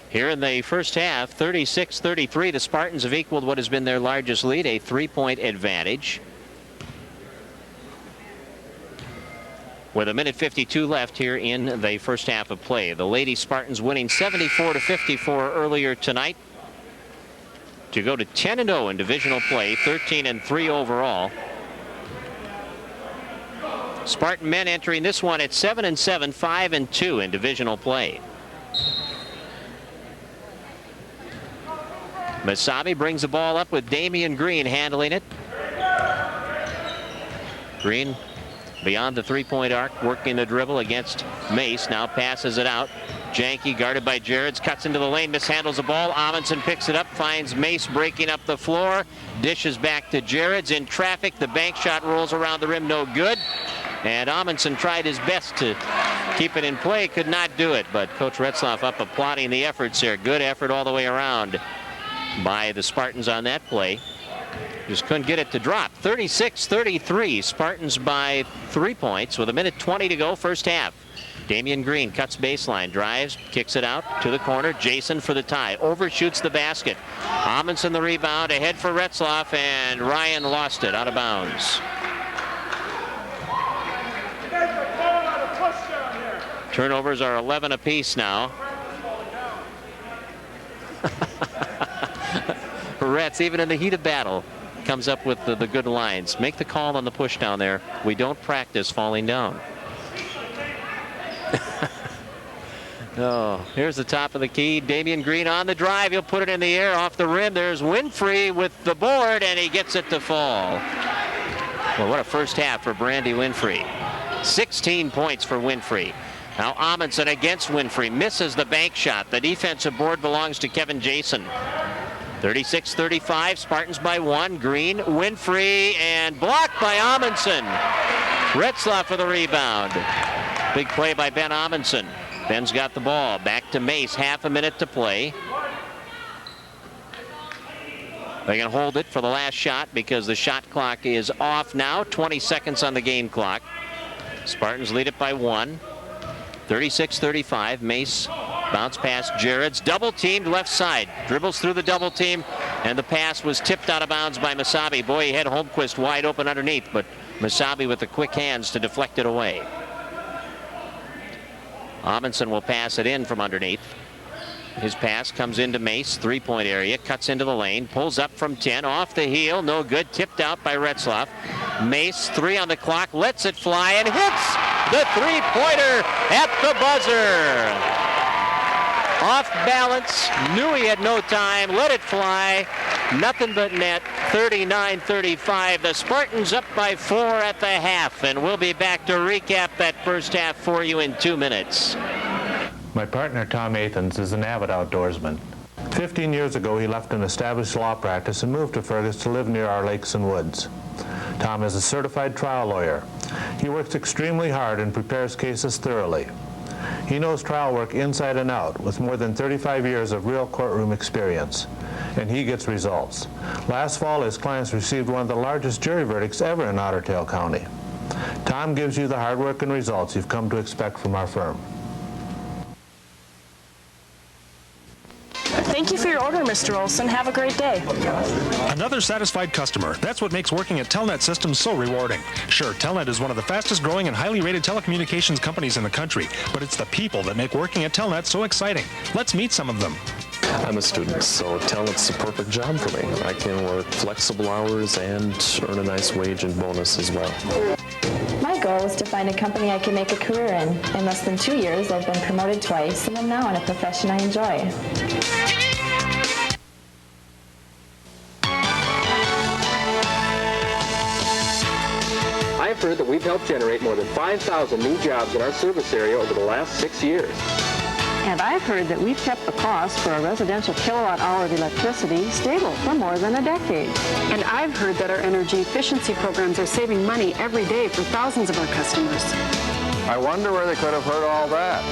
here in the first half. 36-33. The Spartans have equaled what has been their largest lead, a 3-point advantage. With a minute 52 left here in the first half of play. The Lady Spartans winning 74-54 earlier tonight to go to 10-0 in divisional play, 13-3 overall. Spartan men entering this one at 7-7, 5-2 in divisional play. Mesabi brings the ball up with Damian Green handling it. Green beyond the three-point arc, working the dribble against Mace. Now passes it out. Janke guarded by Jareds, cuts into the lane, mishandles the ball. Amundsen picks it up, finds Mace breaking up the floor, dishes back to Jareds in traffic. The bank shot rolls around the rim, no good. And Amundsen tried his best to keep it in play, could not do it. But Coach Retzlaff up applauding the efforts here. Good effort all the way around by the Spartans on that play. Just couldn't get it to drop. 36-33, Spartans by 3 points with a minute 20 to go, first half. Damian Green cuts baseline, drives, kicks it out to the corner. Jason for the tie, overshoots the basket. Amundsen the rebound, ahead for Retzlaff, and Ryan lost it out of bounds. Turnovers are 11 apiece now. Retz, even in the heat of battle, comes up with the good lines. Make the call on the push down there. We don't practice falling down. Oh, here's the top of the key. Damian Green on the drive. He'll put it in the air off the rim. There's Winfrey with the board, and he gets it to fall. Well, what a first half for Brandy Winfrey. 16 points for Winfrey. Now Amundsen against Winfrey, misses the bank shot. The defensive board belongs to Kevin Jason. 36-35, Spartans by 1. Green, Winfrey, and blocked by Amundsen. Retzlaff for the rebound. Big play by Ben Amundsen. Ben's got the ball. Back to Mace, half a minute to play. They can hold it for the last shot because the shot clock is off now. 20 seconds on the game clock. Spartans lead it by 1. 36-35. Mace bounce past Jareds. Double teamed left side. Dribbles through the double team, and the pass was tipped out of bounds by Mesabi. Boy, he had Holmquist wide open underneath, but Mesabi with the quick hands to deflect it away. Amundsen will pass it in from underneath. His pass comes into Mace, three-point area, cuts into the lane, pulls up from 10, off the heel, no good, tipped out by Retzlaff. Mace, 3 on the clock, lets it fly and hits the three-pointer at the buzzer. Off balance, knew he had no time, let it fly, nothing but net. 39-35. The Spartans up by 4 at the half, and we'll be back to recap that first half for you in 2 minutes. My partner, Tom Athens, is an avid outdoorsman. 15 years ago, he left an established law practice and moved to Fergus to live near our lakes and woods. Tom is a certified trial lawyer. He works extremely hard and prepares cases thoroughly. He knows trial work inside and out with more than 35 years of real courtroom experience, and he gets results. Last fall, his clients received one of the largest jury verdicts ever in Otter Tail County. Tom gives you the hard work and results you've come to expect from our firm. Thank you for your order, Mr. Olson. Have a great day. Another satisfied customer. That's what makes working at Telnet Systems so rewarding. Sure, Telnet is one of the fastest growing and highly rated telecommunications companies in the country, but it's the people that make working at Telnet so exciting. Let's meet some of them. I'm a student, so Telnet's the perfect job for me. I can work flexible hours and earn a nice wage and bonus as well. My goal is to find a company I can make a career in. In less than 2 years, I've been promoted twice, and I'm now in a profession I enjoy. I've heard that we've helped generate more than 5,000 new jobs in our service area over the last 6 years. And I've heard that we've kept the cost for a residential kilowatt hour of electricity stable for more than a decade. And I've heard that our energy efficiency programs are saving money every day for thousands of our customers. I wonder where they could have heard all that.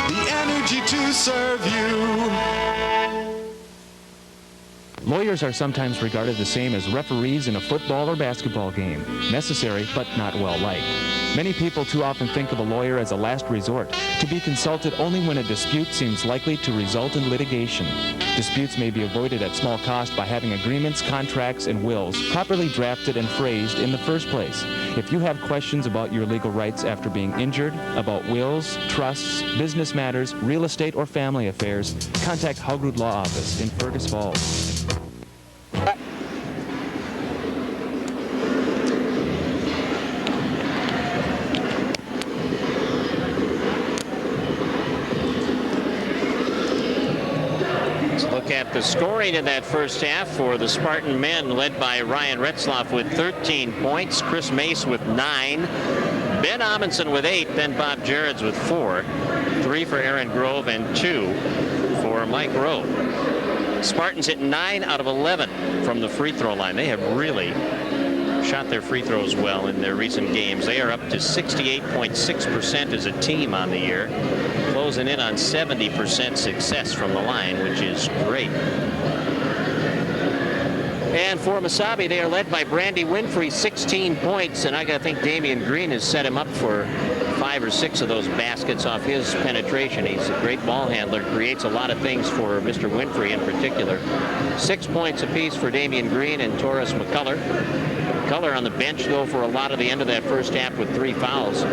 The energy to serve you. Lawyers are sometimes regarded the same as referees in a football or basketball game. Necessary, but not well-liked. Many people too often think of a lawyer as a last resort, to be consulted only when a dispute seems likely to result in litigation. Disputes may be avoided at small cost by having agreements, contracts, and wills properly drafted and phrased in the first place. If you have questions about your legal rights after being injured, about wills, trusts, business matters, real estate, or family affairs, contact Haugrud Law Office in Fergus Falls. Look at the scoring in that first half for the Spartan men, led by Ryan Retzlaff with 13 points, Chris Mace with 9, Ben Amundsen with 8, then Bob Jarrett's with 4, 3 for Aaron Grove and 2 for Mike Rowe. Spartans hit 9 out of 11 from the free throw line. They have really shot their free throws well in their recent games. They are up to 68.6% as a team on the year, closing in on 70% success from the line, which is great. And for Mesabi, they are led by Brandy Winfrey, 16 points, and I think Damian Green has set him up for 5 or 6 of those baskets off his penetration. He's a great ball handler, creates a lot of things for Mr. Winfrey in particular. 6 points apiece for Damian Green and Taurus McCullough. McCullough on the bench, though, for a lot of the end of that first half with 3 fouls.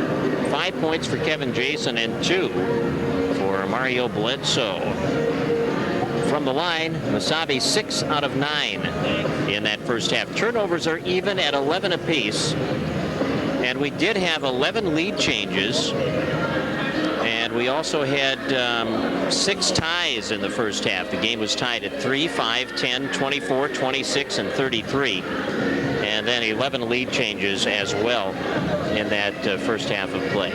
5 points for Kevin Jason and 2 for Mario Bledsoe. From the line, Mesabi 6 out of 9 in that first half. Turnovers are even at 11 apiece. And we did have 11 lead changes. And we also had 6 ties in the first half. The game was tied at 3, 5, 10, 24, 26, and 33. And then 11 lead changes as well in that first half of play.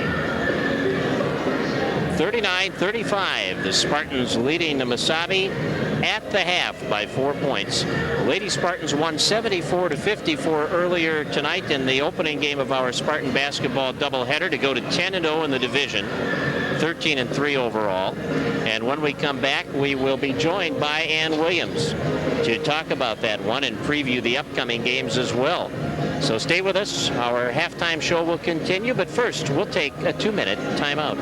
39-35, the Spartans leading the Mesabi at the half by 4 points. Lady Spartans won 74-54 earlier tonight in the opening game of our Spartan basketball doubleheader to go to 10-0 in the division, 13-3 overall. And when we come back, we will be joined by Ann Williams to talk about that one and preview the upcoming games as well. So stay with us. Our halftime show will continue, but first we'll take a 2-minute timeout.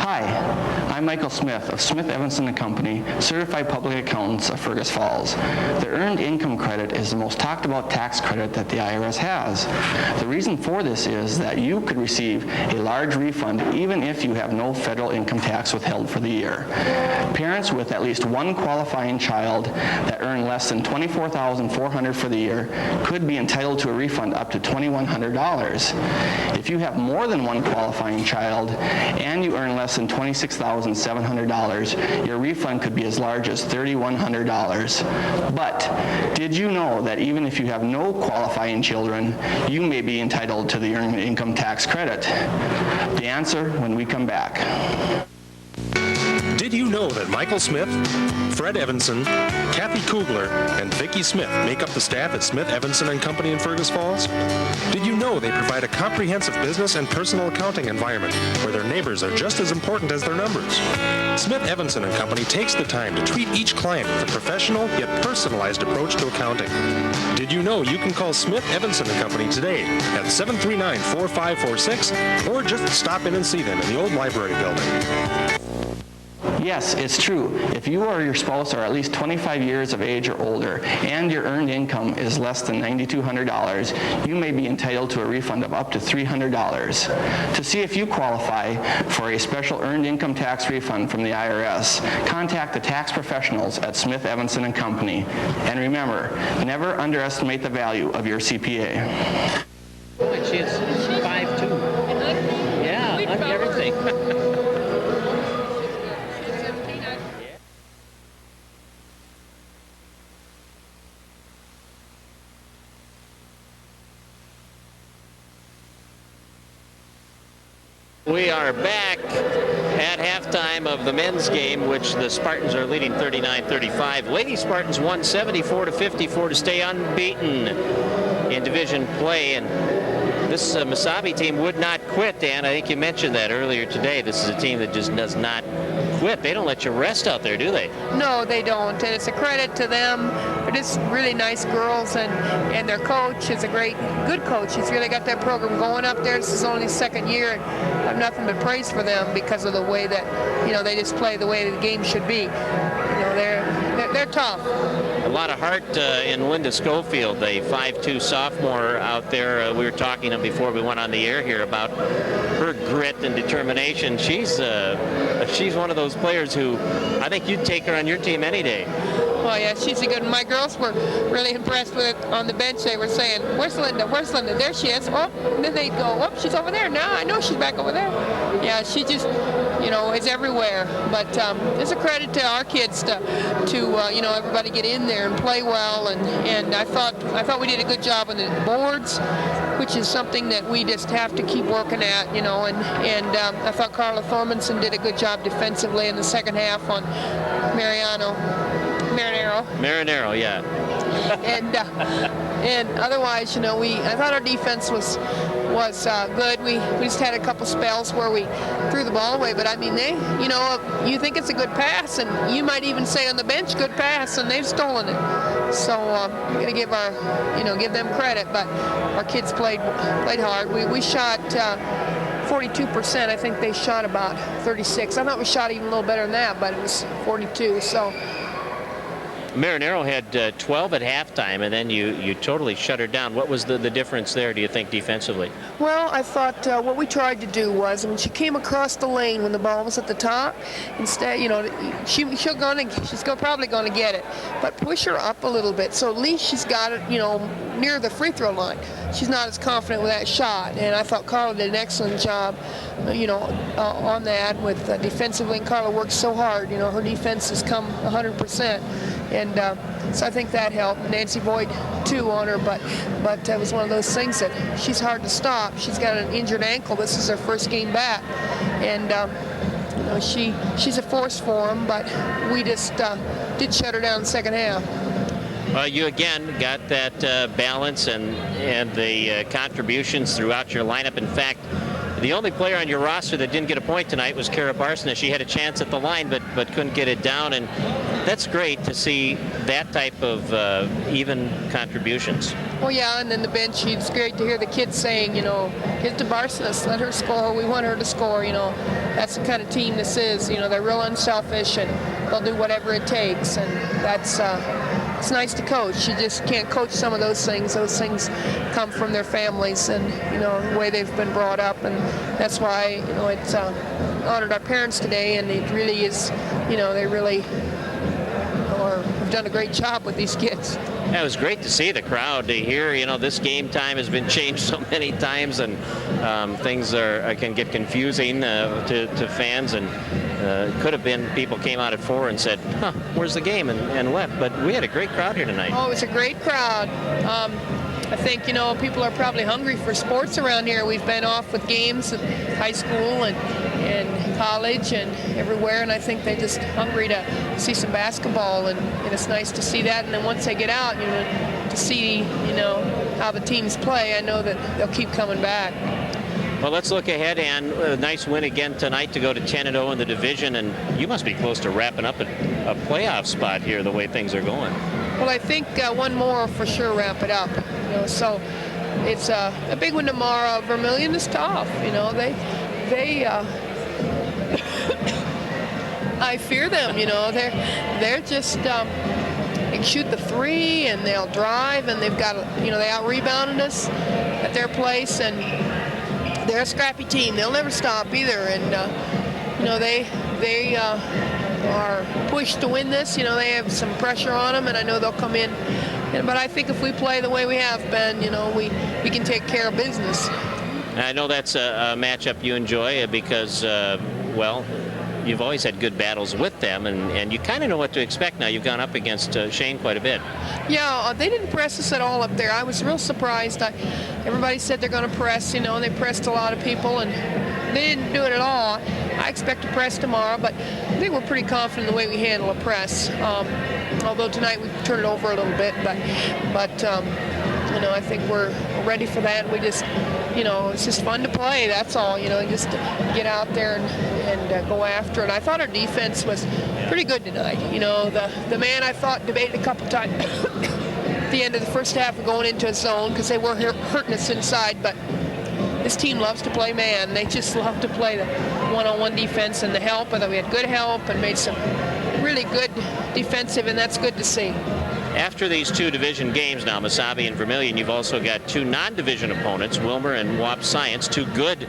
Hi, I'm Michael Smith of Smith Evanson & Company, Certified Public Accountants of Fergus Falls. The Earned Income Credit is the most talked about tax credit that the IRS has. The reason for this is that you could receive a large refund even if you have no federal income tax withheld for the year. Parents with at least one qualifying child that earn less than $24,400 for the year could be entitled to a refund up to $2,100. If you have more than one qualifying child and you earn less than $26,700, your refund could be as large as $3,100. But did you know that even if you have no qualifying children, you may be entitled to the Earned Income Tax Credit? The answer when we come back. Did you know that Michael Smith, Fred Evanson, Kathy Kugler, and Vicki Smith make up the staff at Smith Evanson & Company in Fergus Falls? Did you know they provide a comprehensive business and personal accounting environment where their neighbors are just as important as their numbers? Smith Evanson & Company takes the time to treat each client with a professional yet personalized approach to accounting. Did you know you can call Smith Evanson & Company today at 739-4546 or just stop in and see them in the old library building? Yes, it's true. If you or your spouse are at least 25 years of age or older and your earned income is less than $9,200, you may be entitled to a refund of up to $300. To see if you qualify for a special earned income tax refund from the IRS, contact the tax professionals at Smith Evanson & Company. And remember, never underestimate the value of your CPA. Boy, she's 5'2". Yeah, on everything. We are back at halftime of the men's game, which the Spartans are leading 39-35. Lady Spartans won 74-54 to stay unbeaten in division play. And this Mesabi team would not quit, Dan. I think you mentioned that earlier today. This is a team that just does not quit. They don't let you rest out there, do they? No, they don't, and it's a credit to them. They're just really nice girls, and their coach is a good coach. He's really got that program going up there. This is only his second year, and I have nothing but praise for them because of the way that, they just play the way the game should be. They're tough. A lot of heart in Linda Schofield, a 5'2" sophomore out there. We were talking before we went on the air here about her grit and determination. She's one of those players who I think you'd take her on your team any day. Oh yeah, she's a good one. My girls were really impressed with it on the bench. They were saying, "Where's Linda? Where's Linda?" There she is. Oh, and then they'd go, "Oh, she's over there now. I know she's back over there." Yeah, she just, is everywhere. But it's a credit to our kids to everybody get in there and play well. And I thought we did a good job on the boards, which is something that we just have to keep working at. And I thought Carla Thormanson did a good job defensively in the second half on Marinero, yeah. and otherwise, I thought our defense was good. We just had a couple spells where we threw the ball away, but I mean you think it's a good pass, and you might even say on the bench, good pass, and they've stolen it. So I'm gonna give them credit, but our kids played hard. We shot 42%. I think they shot about 36. I thought we shot even a little better than that, but it was 42. So. Marinero had 12 at halftime, and then you totally shut her down. What was the difference there, do you think, defensively? Well, I thought what we tried to do was, when she came across the lane when the ball was at the top, instead, she's probably going to get it, but push her up a little bit, so at least she's got it, near the free throw line. She's not as confident with that shot, and I thought Carla did an excellent job, on that with defensively. And Carla works so hard. Her defense has come 100%. And so I think that helped. Nancy Boyd, too, on her, but it was one of those things that she's hard to stop. She's got an injured ankle. This is her first game back. And, she's a force for them, but we just did shut her down in the second half. You again got that balance and the contributions throughout your lineup. In fact, the only player on your roster that didn't get a point tonight was Kara Barsna. She had a chance at the line, but couldn't get it down, and that's great to see that type of even contributions. Well, yeah, and then the bench, it's great to hear the kids saying, give it to Barsna, let her score. We want her to score. That's the kind of team this is. They're real unselfish, and they'll do whatever it takes, and that's. It's nice to coach. You just can't coach some of those things. Those things come from their families and, the way they've been brought up. And that's why, it's honored our parents today. And it really is, they really have done a great job with these kids. Yeah, it was great to see the crowd, to hear, this game time has been changed so many times, and things can get confusing to fans, and it could have been people came out at 4 and said, where's the game, and left. But we had a great crowd here tonight. Oh, it was a great crowd. I think, people are probably hungry for sports around here. We've been off with games at high school and college and everywhere, and I think they're just hungry to see some basketball, and it's nice to see that. And then once they get out, to see, how the teams play, I know that they'll keep coming back. Well, let's look ahead, and a nice win again tonight to go to 10-0 in the division, and you must be close to wrapping up a playoff spot here, the way things are going. Well, I think one more for sure wrap it up. So it's a big one tomorrow. Vermilion is tough. They I fear them. They're just they can shoot the three, and they'll drive, and they've got they out-rebounded us at their place, and they're a scrappy team. They'll never stop either, and they are pushed to win this. They have some pressure on them, and I know they'll come in. But I think if we play the way we have been, we can take care of business. I know that's a matchup you enjoy because, you've always had good battles with them, and you kind of know what to expect now. You've gone up against Shane quite a bit. Yeah, they didn't press us at all up there. I was real surprised. Everybody said they're going to press, and they pressed a lot of people, and they didn't do it at all. I expect to press tomorrow, but I think we're pretty confident in the way we handle a press. Although tonight we turned it over a little bit, but you know, I think we're ready for that. We just, you know, it's just fun to play. That's all. You know, just get out there and go after it. I thought our defense was pretty good tonight. You know, the man I thought debated a couple times at the end of the first half of going into a zone because they were hurting us inside, but this team loves to play man. They just love to play the one-on-one defense and the help, and we had good help and made some really good defensive, and that's good to see. After these two division games now, Mesabi and Vermilion, you've also got two non-division opponents, Wilmer and Wap Science, two good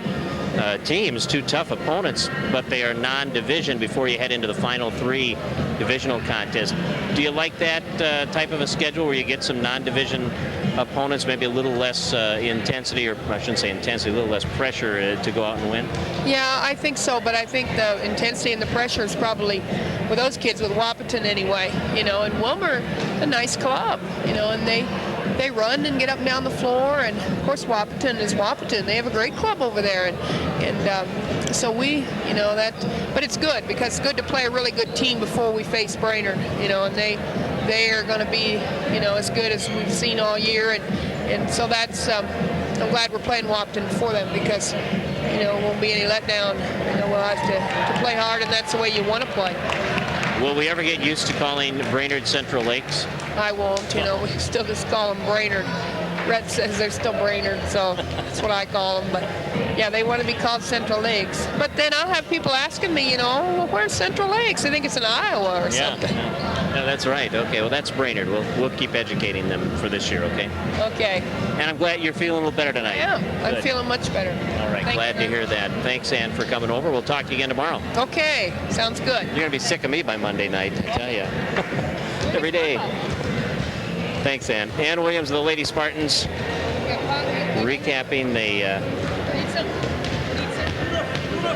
teams, two tough opponents, but they are non-division before you head into the final three divisional contests. Do you like that type of a schedule where you get some non-division opponents, maybe a little less intensity, or I shouldn't say intensity, a little less pressure to go out and win? Yeah, I think so, but I think the intensity and the pressure is probably with those kids, with Wahpeton anyway, you know, and Wilmer, a nice club, you know, and they run and get up and down the floor, and of course Wahpeton is Wahpeton. They have a great club over there, and so we, you know, that, but it's good because it's good to play a really good team before we face Brainerd, you know, and they are going to be, you know, as good as we've seen all year, and so that's, I'm glad we're playing Wahpeton before them because, you know, it won't be any letdown. You know, we'll have to play hard, and that's the way you want to play. Will we ever get used to calling Brainerd Central Lakes? I won't, you know, we still just call them Brainerd. Red says they're still Brainerd, so that's what I call them. But yeah, they want to be called Central Lakes. But then I'll have people asking me, you know, well, where's Central Lakes? They think it's in Iowa or something. Yeah, that's right. Okay, well, that's Brainerd. We'll keep educating them for this year, okay? Okay. And I'm glad you're feeling a little better tonight. Yeah, I'm feeling much better. All right, glad to hear that. Thanks, Ann, for coming over. We'll talk to you again tomorrow. Okay, sounds good. You're going to be sick of me by Monday night, I tell you. Every day. Thanks, Ann. Ann Williams of the Lady Spartans recapping the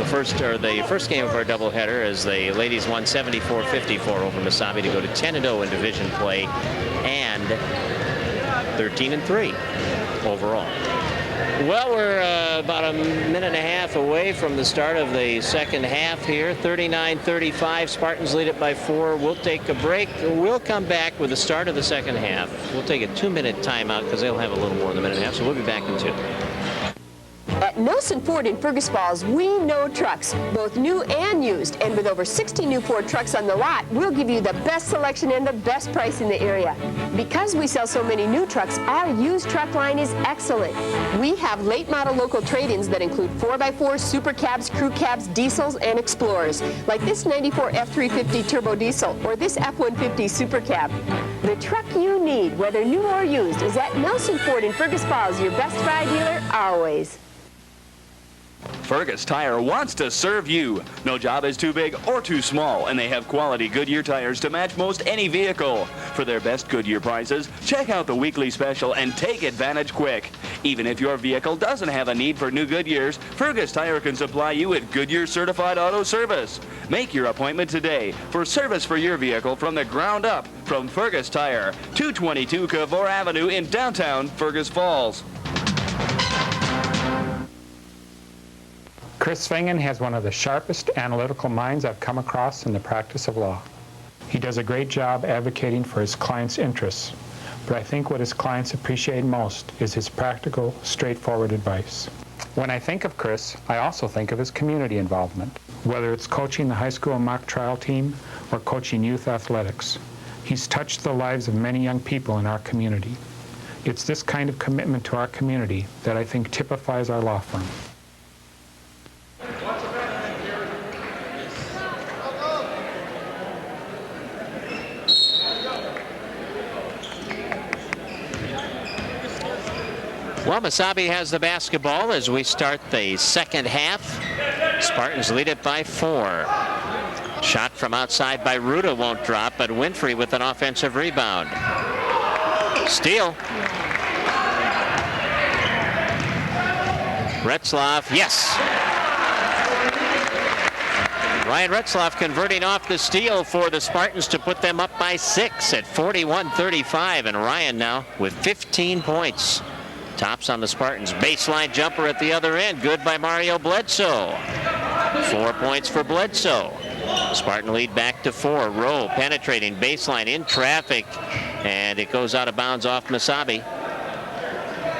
first game of our doubleheader as the ladies won 74-54 over Mesabi to go to 10-0 in division play and 13-3 overall. Well, we're about a minute and a half away from the start of the second half here. 39-35. Spartans lead it by 4. We'll take a break. We'll come back with the start of the second half. We'll take a 2-minute timeout because they'll have a little more than a minute and a half, so we'll be back in 2. At Nelson Ford in Fergus Falls, we know trucks, both new and used. And with over 60 new Ford trucks on the lot, we'll give you the best selection and the best price in the area. Because we sell so many new trucks, our used truck line is excellent. We have late model local trade-ins that include 4x4s, super cabs, crew cabs, diesels, and explorers, like this 94 F350 turbo diesel or this F150 super cab. The truck you need, whether new or used, is at Nelson Ford in Fergus Falls, your best buy dealer always. Fergus Tire wants to serve you. No job is too big or too small, and they have quality Goodyear tires to match most any vehicle. For their best Goodyear prices, check out the weekly special and take advantage quick. Even if your vehicle doesn't have a need for new Goodyears, Fergus Tire can supply you with Goodyear certified auto service. Make your appointment today for service for your vehicle from the ground up from Fergus Tire, 222 Cavour Avenue in downtown Fergus Falls. Chris Svingen has one of the sharpest analytical minds I've come across in the practice of law. He does a great job advocating for his clients' interests, but I think what his clients appreciate most is his practical, straightforward advice. When I think of Chris, I also think of his community involvement, whether it's coaching the high school mock trial team or coaching youth athletics. He's touched the lives of many young people in our community. It's this kind of commitment to our community that I think typifies our law firm. Well, Mesabi has the basketball as we start the second half. Spartans lead it by 4. Shot from outside by Ruda won't drop, but Winfrey with an offensive rebound. Steal. Retzlaff, yes. Ryan Retzlaff converting off the steal for the Spartans to put them up by 6 at 41-35, and Ryan now with 15 points. Tops on the Spartans. Baseline jumper at the other end. Good by Mario Bledsoe. 4 points for Bledsoe. Spartan lead back to 4. Rowe penetrating baseline in traffic, and it goes out of bounds off Mesabi.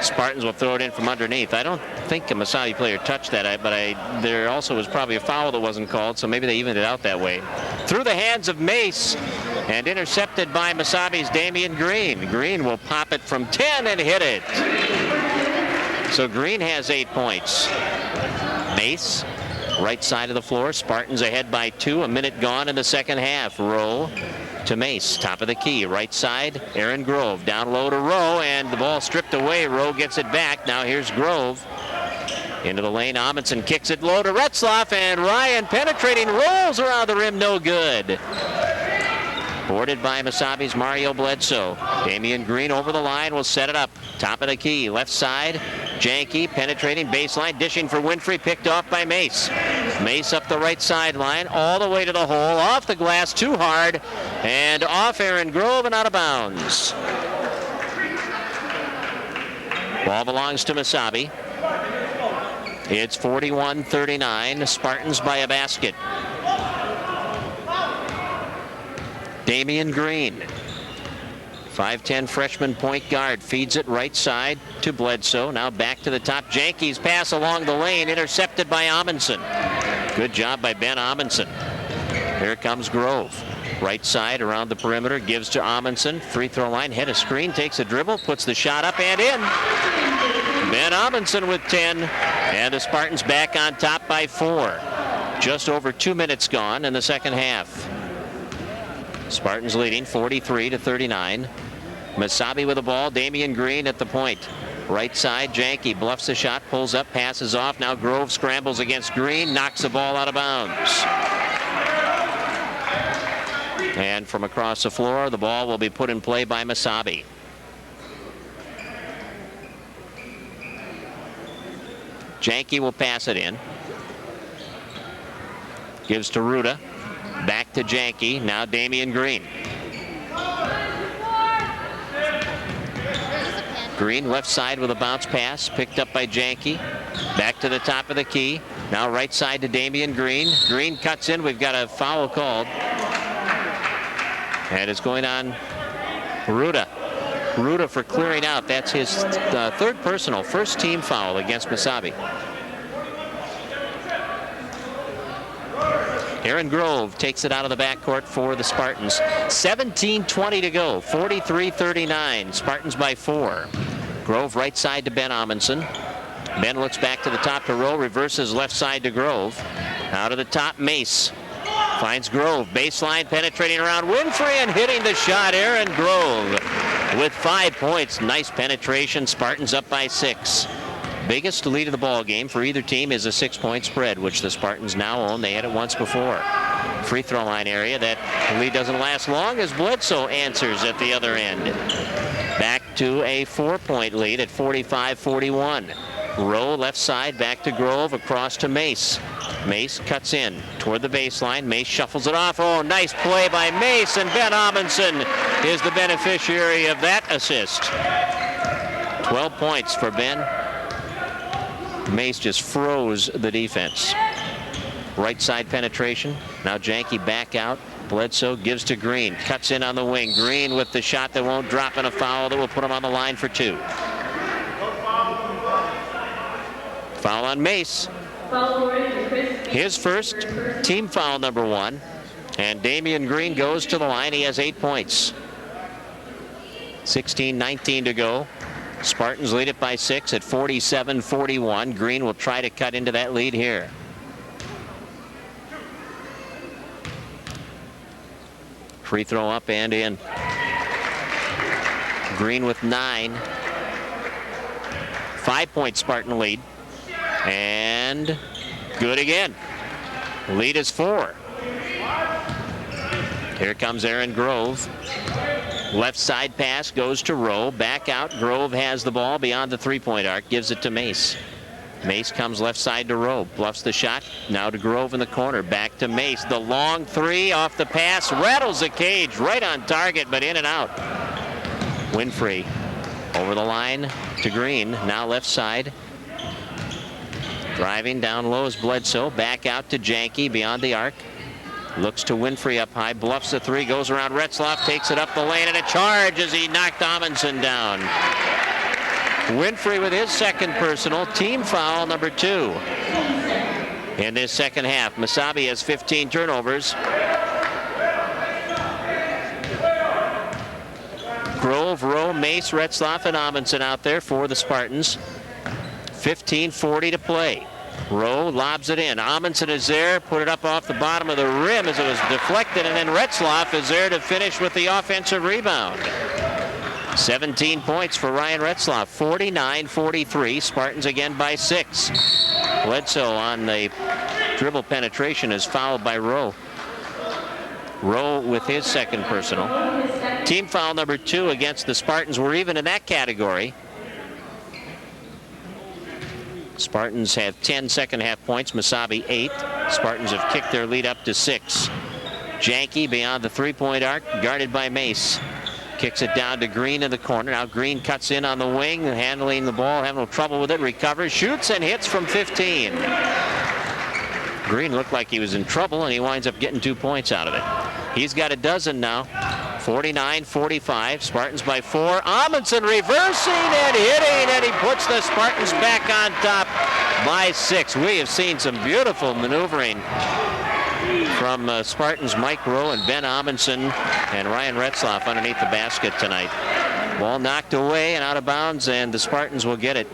Spartans will throw it in from underneath. I don't think a Mesabi player touched that, but there also was probably a foul that wasn't called, so maybe they evened it out that way. Through the hands of Mace, and intercepted by Mesabi's Damian Green. Green will pop it from 10 and hit it. So Green has 8 points. Mace, right side of the floor. Spartans ahead by 2. A minute gone in the second half. Rowe to Mace, top of the key, right side. Aaron Grove down low to Rowe, and the ball stripped away. Rowe gets it back. Now here's Grove into the lane. Amundsen kicks it low to Retzlaff, and Ryan penetrating, rolls around the rim, no good. Boarded by Mesabi's Mario Bledsoe. Damian Green over the line will set it up. Top of the key, left side. Janke penetrating baseline, dishing for Winfrey, picked off by Mace. Mace up the right sideline, all the way to the hole, off the glass, too hard, and off Aaron Grove and out of bounds. Ball belongs to Mesabi. It's 41-39, Spartans by a basket. Damian Green, 5'10" freshman point guard, feeds it right side to Bledsoe. Now back to the top. Janke's pass along the lane, intercepted by Amundsen. Good job by Ben Amundsen. Here comes Grove. Right side around the perimeter, gives to Amundsen. Free throw line, head of screen, takes a dribble, puts the shot up and in. Ben Amundsen with 10, and the Spartans back on top by 4. Just over 2 minutes gone in the second half. Spartans leading 43-39. Mesabi with the ball. Damian Green at the point. Right side, Janke bluffs the shot, pulls up, passes off. Now Grove scrambles against Green, knocks the ball out of bounds. And from across the floor, the ball will be put in play by Mesabi. Janke will pass it in. Gives to Ruda. Back to Janke. Now Damian Green. Green left side with a bounce pass. Picked up by Janke. Back to the top of the key. Now right side to Damian Green. Green cuts in. We've got a foul called. And it's going on Ruda. Ruda for clearing out. That's his third personal, first team foul against Mesabi. Aaron Grove takes it out of the backcourt for the Spartans. 17:20 to go, 43-39. Spartans by 4. Grove right side to Ben Amundsen. Ben looks back to the top to Rowe, reverses left side to Grove. Out of the top, Mace. Finds Grove, baseline penetrating around Winfrey and hitting the shot. Aaron Grove with 5 points. Nice penetration. Spartans up by 6. Biggest lead of the ball game for either team is a 6-point spread, which the Spartans now own. They had it once before. Free throw line area. That lead doesn't last long as Bledsoe answers at the other end. Back to a 4-point lead at 45-41. Rowe left side, back to Grove, across to Mace. Mace cuts in toward the baseline. Mace shuffles it off. Oh, nice play by Mace, and Ben Amundsen is the beneficiary of that assist. 12 points for Ben. Mace just froze the defense. Right side penetration. Now Janke back out. Bledsoe gives to Green. Cuts in on the wing. Green with the shot that won't drop, and a foul that will put him on the line for 2. Foul on Mace. His first, team foul number 1. And Damian Green goes to the line. He has 8 points. 16:19 to go. Spartans lead it by 6 at 47-41. Green will try to cut into that lead here. Free throw up and in. Green with 9. 5-point Spartan lead. And good again. Lead is 4. Here comes Aaron Grove. Left side pass goes to Rowe. Back out. Grove has the ball beyond the 3-point arc. Gives it to Mace. Mace comes left side to Rowe. Bluffs the shot. Now to Grove in the corner. Back to Mace. The long 3 off the pass. Rattles the cage. Right on target, but in and out. Winfrey Over the line to Green, now left side. Driving down low is Bledsoe. Back out to Janke beyond the arc. Looks to Winfrey up high, bluffs the three, goes around Retzlaff, takes it up the lane, and a charge as he knocked Amundsen down. Winfrey with his second personal, team foul number 2 in this second half. Mesabi has 15 turnovers. Grove, Rowe, Mace, Retzlaff, and Amundsen out there for the Spartans. 15:40 to play. Rowe lobs it in. Amundsen is there, put it up off the bottom of the rim as it was deflected, and then Retzlaff is there to finish with the offensive rebound. 17 points for Ryan Retzlaff. 49-43. Spartans again by 6. Bledsoe on the dribble penetration is fouled by Rowe. Rowe with his second personal. Team foul number 2 against the Spartans. We're even in that category. Spartans have 10 second half points. Mesabi 8. Spartans have kicked their lead up to 6. Janke beyond the three-point arc, guarded by Mace. Kicks it down to Green in the corner. Now Green cuts in on the wing, handling the ball, having no trouble with it, recovers, shoots, and hits from 15. Green looked like he was in trouble, and he winds up getting 2 points out of it. He's got a dozen now. 49-45. Spartans by 4. Amundsen reversing and hitting, and he puts the Spartans back on top by 6. We have seen some beautiful maneuvering from Spartans Mike Rowe and Ben Amundsen and Ryan Retzlaff underneath the basket tonight. Ball knocked away and out of bounds, and the Spartans will get it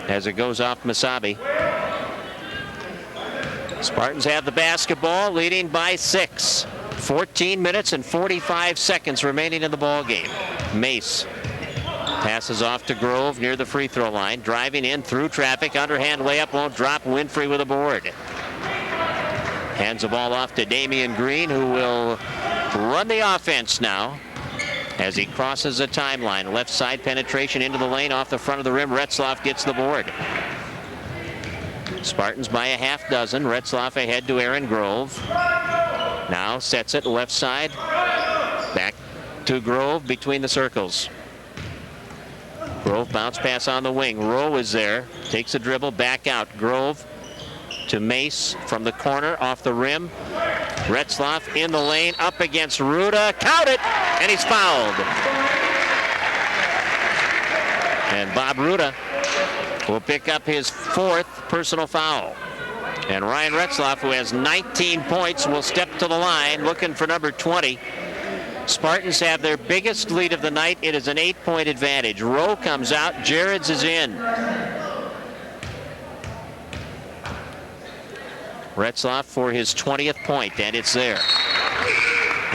as it goes off Mesabi. Spartans have the basketball, leading by 6. 14 minutes and 45 seconds remaining in the ball game. Mace passes off to Grove near the free throw line, driving in through traffic, underhand layup won't drop. Winfrey with a board. Hands the ball off to Damian Green, who will run the offense now as he crosses the timeline. Left side penetration into the lane off the front of the rim. Retzlaff gets the board. Spartans by a half dozen. Retzlaff ahead to Aaron Grove. Now sets it left side. Back to Grove between the circles. Grove bounce pass on the wing. Rowe is there. Takes a dribble back out. Grove to Mace from the corner off the rim. Retzlaff in the lane up against Ruda. Count it! And he's fouled. And Bob Ruda will pick up his 4th personal foul. And Ryan Retzlaff, who has 19 points, will step to the line looking for number 20. Spartans have their biggest lead of the night. It is an 8-point advantage. Rowe comes out. Jareds is in. Retzlaff for his 20th point, and it's there.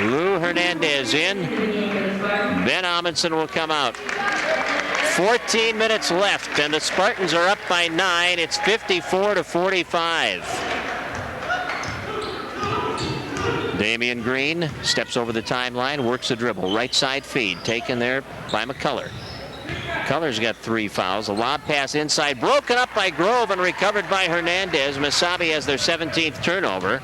Lou Hernandez in. Ben Amundsen will come out. 14 minutes left, and the Spartans are up by 9. It's 54-45. Damian Green steps over the timeline, works the dribble. Right side feed, taken there by McCullough. McCullough's got 3 fouls. A lob pass inside, broken up by Grove and recovered by Hernandez. Mesabi has their 17th turnover.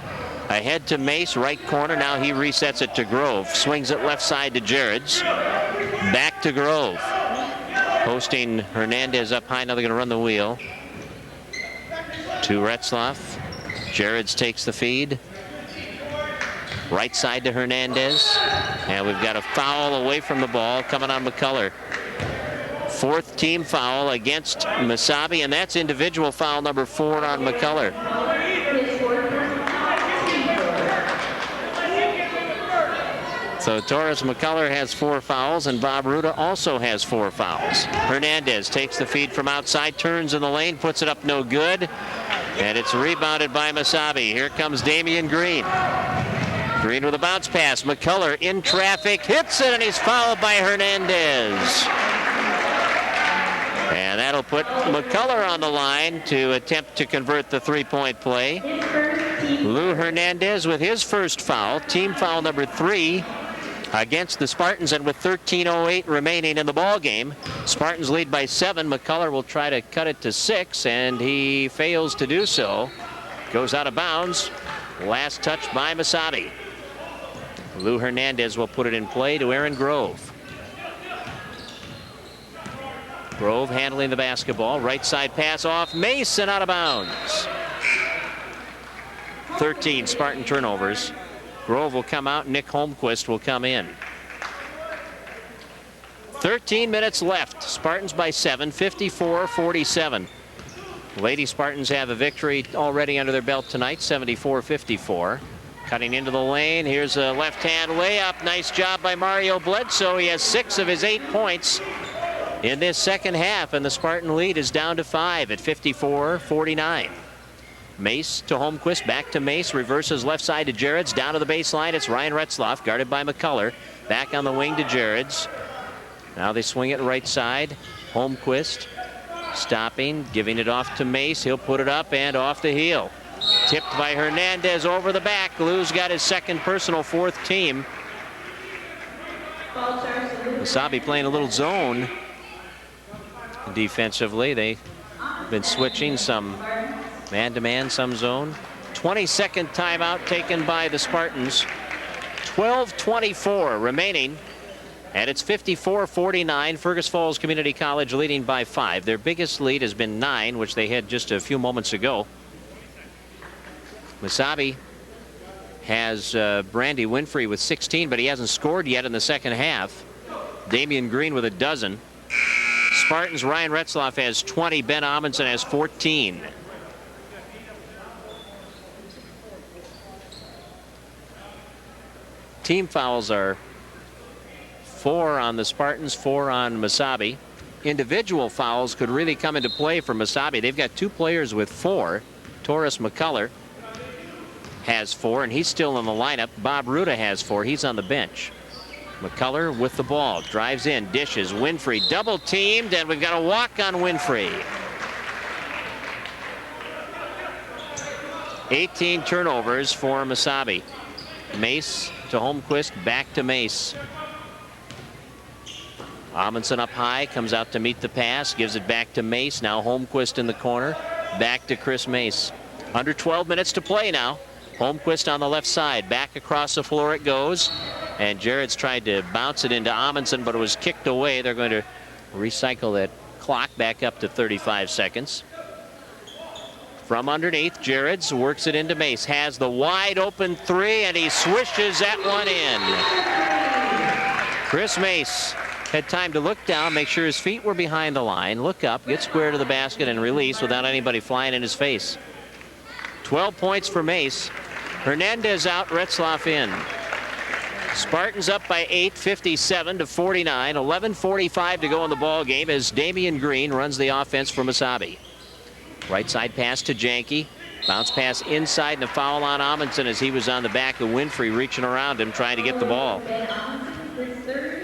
Ahead to Mace, right corner. Now he resets it to Grove. Swings it left side to Jareds. Back to Grove. Posting Hernandez up high. Now they're going to run the wheel. To Retzlaff. Jareds takes the feed. Right side to Hernandez. And we've got a foul away from the ball coming on McCullough. 4th team foul against Mesabi, and that's individual foul number 4 on McCullough. So Torres McCullough has 4 fouls, and Bob Ruda also has 4 fouls. Hernandez takes the feed from outside, turns in the lane, puts it up no good, and it's rebounded by Mesabi. Here comes Damian Green. Green with a bounce pass. McCullough in traffic, hits it, and he's fouled by Hernandez. And that'll put McCullough on the line to attempt to convert the 3-point play. Lou Hernandez with his first foul, team foul number 3 against the Spartans, and with 13:08 remaining in the ball game, Spartans lead by 7. McCullough will try to cut it to 6, and he fails to do so. Goes out of bounds. Last touch by Mesabi. Lou Hernandez will put it in play to Aaron Grove. Grove handling the basketball. Right side pass off Mace and out of bounds. 13 Spartan turnovers. Grove will come out. Nick Holmquist will come in. 13 minutes left. Spartans by 7, 54-47. Lady Spartans have a victory already under their belt tonight, 74-54. Cutting into the lane. Here's a left-hand layup. Nice job by Mario Bledsoe. He has 6 of his 8 points in this second half, and the Spartan lead is down to 5 at 54-49. Mace to Holmquist, back to Mace, reverses left side to Jarrett's, down to the baseline. It's Ryan Retzlaff, guarded by McCullough. Back on the wing to Jarrett's. Now they swing it right side. Holmquist stopping, giving it off to Mace. He'll put it up and off the heel. Tipped by Hernandez over the back. Lou's got his second personal, 4th team. Mesabi playing a little zone defensively. They've been switching some man-to-man, some zone. 22nd timeout taken by the Spartans. 12:24 remaining. And it's 54-49. Fergus Falls Community College leading by 5. Their biggest lead has been 9, which they had just a few moments ago. Mesabi has Brandy Winfrey with 16, but he hasn't scored yet in the second half. Damian Green with a dozen. Spartans, Ryan Retzlaff has 20. Ben Amundsen has 14. Team fouls are 4 on the Spartans, 4 on Mesabi. Individual fouls could really come into play for Mesabi. They've got 2 players with 4. Taurus McCullough has 4, and he's still in the lineup. Bob Ruda has 4. He's on the bench. McCullough with the ball, drives in, dishes. Winfrey double teamed, and we've got a walk on Winfrey. 18 turnovers for Mesabi. Mace to Holmquist, back to Mace. Amundsen up high, comes out to meet the pass, gives it back to Mace. Now Holmquist in the corner, back to Chris Mace. Under 12 minutes to play now. Holmquist on the left side, back across the floor it goes. And Jarrett's tried to bounce it into Amundsen, but it was kicked away. They're going to recycle that clock back up to 35 seconds. From underneath, Jarrett's works it into Mace. Has the wide open 3, and he swishes that one in. Chris Mace had time to look down, make sure his feet were behind the line, look up, get square to the basket, and release without anybody flying in his face. 12 points for Mace. Hernandez out, Retzlaff in. Spartans up by 8, 57-49. 11:45 to go in the ball game as Damian Green runs the offense for Mesabi. Right side pass to Janke. Bounce pass inside and a foul on Amundsen as he was on the back of Winfrey, reaching around him, trying to get the ball.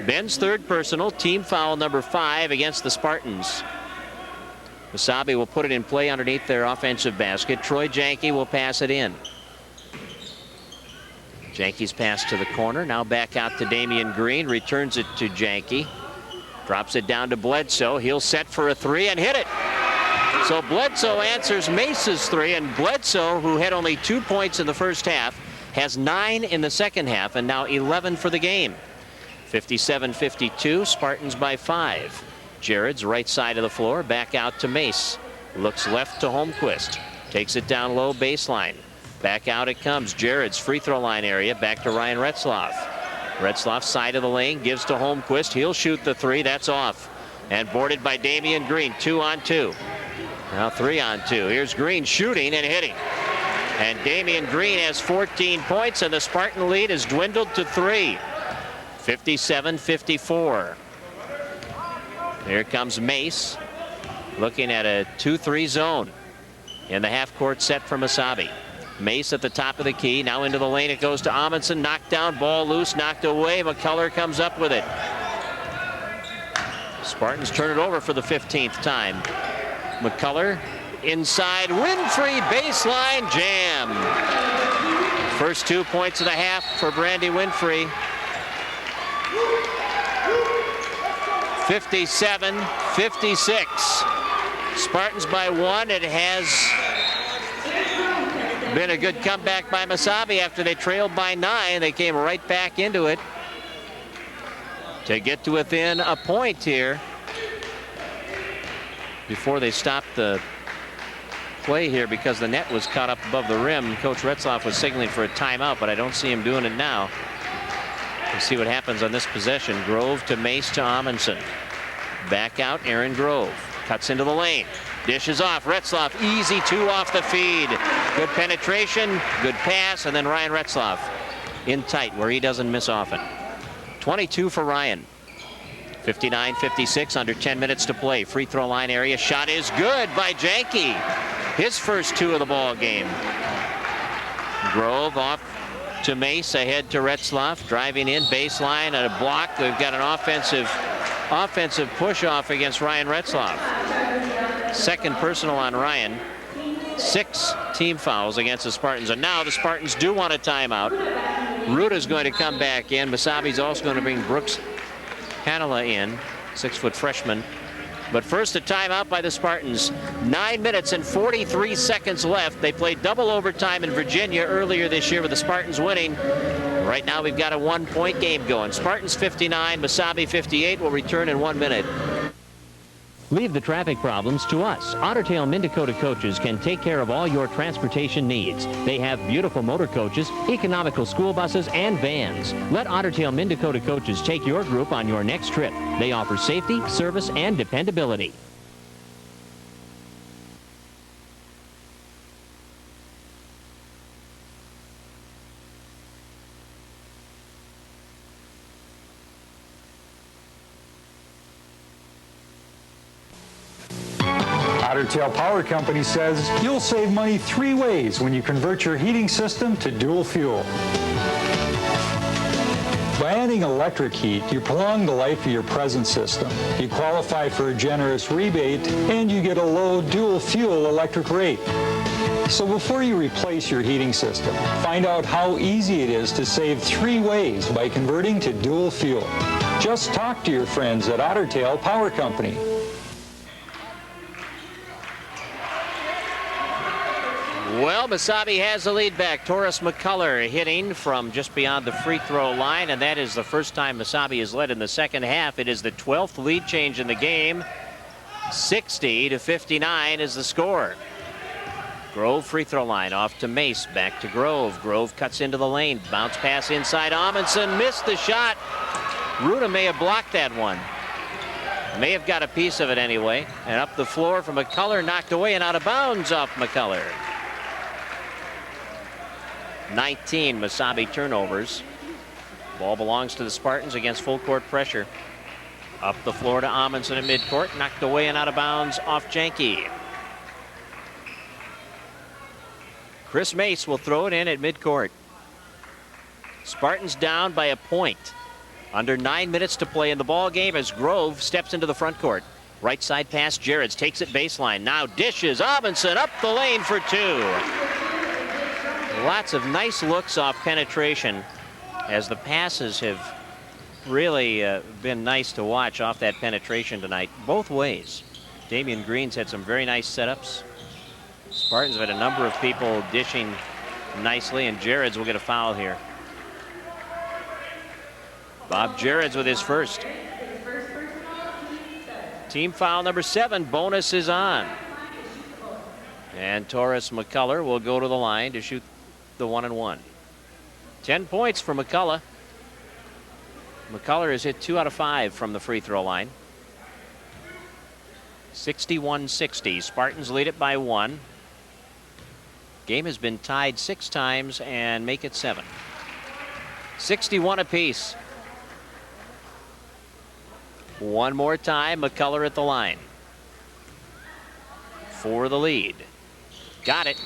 Ben's 3rd personal, team foul number 5 against the Spartans. Mesabi will put it in play underneath their offensive basket. Troy Janke will pass it in. Janke's pass to the corner. Now back out to Damian Green. Returns it to Janke. Drops it down to Bledsoe. He'll set for a 3 and hit it. So Bledsoe answers Mace's 3, and Bledsoe, who had only 2 points in the first half, has 9 in the second half, and now 11 for the game. 57-52, Spartans by 5. Jared's right side of the floor, back out to Mace. Looks left to Holmquist. Takes it down low baseline. Back out it comes. Jared's free throw line area, back to Ryan Retzlaff. Retzlaff side of the lane, gives to Holmquist. He'll shoot the 3, that's off. And boarded by Damian Green, 2-on-2. Now 3-on-2. Here's Green shooting and hitting. And Damian Green has 14 points, and the Spartan lead has dwindled to 3. 57-54. Here comes Mace, looking at a 2-3 zone in the half-court set for Mesabi. Mace at the top of the key, now into the lane it goes to Amundsen, knocked down, ball loose, knocked away. McCullough comes up with it. Spartans turn it over for the 15th time. McCullough inside, Winfrey baseline jam. First 2 points of the half for Brandy Winfrey. 57-56. Spartans by 1. It has been a good comeback by Mesabi after they trailed by 9. They came right back into it to get to within a point here. before they stopped the play here because the net was caught up above the rim. Coach Retzlaff was signaling for a timeout, but I don't see him doing it now. We'll see what happens on this possession. Grove to Mace to Amundsen. Back out, Aaron Grove. Cuts into the lane. Dishes off. Retzlaff, easy two off the feed. Good penetration, good pass, and then Ryan Retzlaff in tight where he doesn't miss often. 22 for Ryan. 59-56, under 10 minutes to play. Free throw line area. Shot is good by Janke. His first two of the ball game. Grove off to Mace, ahead to Retzlaff, driving in, baseline, and a block. They've got an offensive push off against Ryan Retzlaff. Second personal on Ryan. 6 team fouls against the Spartans, and now the Spartans do want a timeout. Ruta's going to come back in. Mesabi's also going to bring Brooks Hanela in, 6-foot freshman. But first, a timeout by the Spartans. 9 minutes and 43 seconds left. They played double overtime in Virginia earlier this year with the Spartans winning. Right now, we've got a 1-point game going. Spartans 59, Mesabi 58. Will return in 1 minute. Leave the traffic problems to us. Otter Tail Minn Dakota Coaches can take care of all your transportation needs. They have beautiful motor coaches, economical school buses, and vans. Let Otter Tail Minn Dakota Coaches take your group on your next trip. They offer safety, service, and dependability. Otter Tail Power Company says you'll save money 3 ways when you convert your heating system to dual fuel. By adding electric heat, you prolong the life of your present system. You qualify for a generous rebate, and you get a low dual fuel electric rate. So before you replace your heating system, find out how easy it is to save 3 ways by converting to dual fuel. Just talk to your friends at Otter Tail Power Company. Well, Mesabi has the lead back. Taurus McCullough hitting from just beyond the free throw line, and that is the first time Mesabi has led in the second half. It is the 12th lead change in the game. 60-59 is the score. Grove free throw line off to Mace, back to Grove. Grove cuts into the lane, bounce pass inside. Amundsen missed the shot. Ruta may have blocked that one. May have got a piece of it anyway. And up the floor from McCullough, knocked away and out of bounds off McCullough. 19 Mesabi turnovers. Ball belongs to the Spartans against full court pressure. Up the floor to Amundsen at midcourt, knocked away and out of bounds off Janke. Chris Mace will throw it in at midcourt. Spartans down by a point. Under 9 minutes to play in the ball game as Grove steps into the front court. Right side pass, Jareds takes it baseline. Now dishes, Amundsen up the lane for 2. Lots of nice looks off penetration as the passes have really been nice to watch off that penetration tonight, both ways. Damian Green's had some very nice setups. Spartans have had a number of people dishing nicely, and Jareds will get a foul here. Bob Jareds with his first. Team foul number 7, bonus is on. And Taurus McCullough will go to the line to shoot the 1-and-1. 10 points for McCullough. McCullough has hit 2 out of 5 from the free throw line. 61-60. Spartans lead it by 1. Game has been tied 6 times and make it 7. 61 apiece. One more time, McCullough at the line. For the lead. Got it.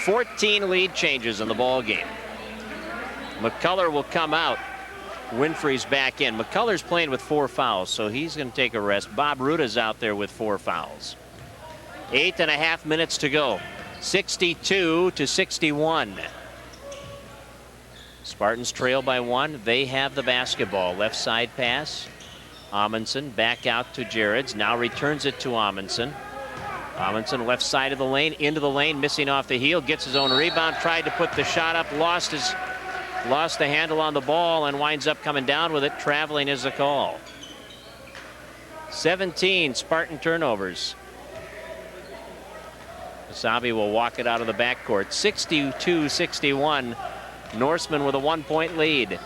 14 lead changes in the ball game. McCullough will come out. Winfrey's back in. McCullough's playing with 4 fouls, so he's going to take a rest. Bob Ruta's out there with 4 fouls. 8.5 minutes to go. 62-61. Spartans trail by 1. They have the basketball. Left side pass. Amundsen back out to Jareds. Now returns it to Amundsen. Amundsen left side of the lane, into the lane, missing off the heel, gets his own rebound, tried to put the shot up, lost the handle on the ball and winds up coming down with it. Traveling is the call. 17 Spartan turnovers. Mesabi will walk it out of the backcourt. 62-61. Norseman with a 1-point lead.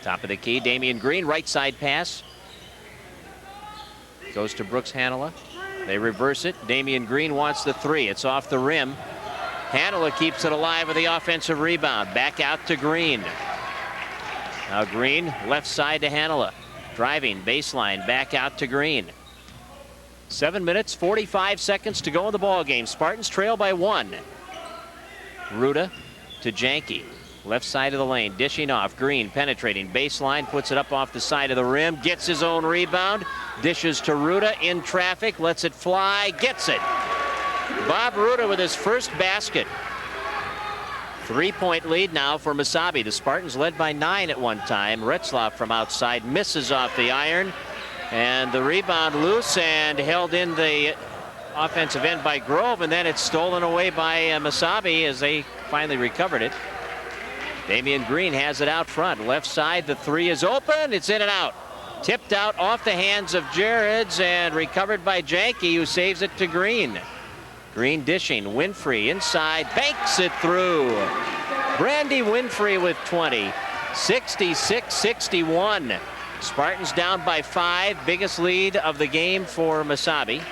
Top of the key, Damian Green, right side pass. Goes to Brooks Hanela. They reverse it. Damian Green wants the three. It's off the rim. Hanela keeps it alive with the offensive rebound. Back out to Green. Now Green, left side to Hanela. Driving, baseline, back out to Green. 7 minutes, 45 seconds to go in the ball game. Spartans trail by 1. Ruda to Janke. Left side of the lane, dishing off. Green penetrating, baseline, puts it up off the side of the rim, gets his own rebound, dishes to Ruda in traffic, lets it fly, gets it. Bob Ruda with his first basket. 3-point lead now for Mesabi. The Spartans led by 9 at one time. Retzlaff from outside misses off the iron, and the rebound loose and held in the offensive end by Grove, and then it's stolen away by Mesabi as they finally recovered it. Damian Green has it out front. Left side, the three is open. It's in and out. Tipped out off the hands of Jareds and recovered by Janke, who saves it to Green. Green dishing. Winfrey inside, banks it through. Brandy Winfrey with 20. 66-61. Spartans down by 5. Biggest lead of the game for Mesabi.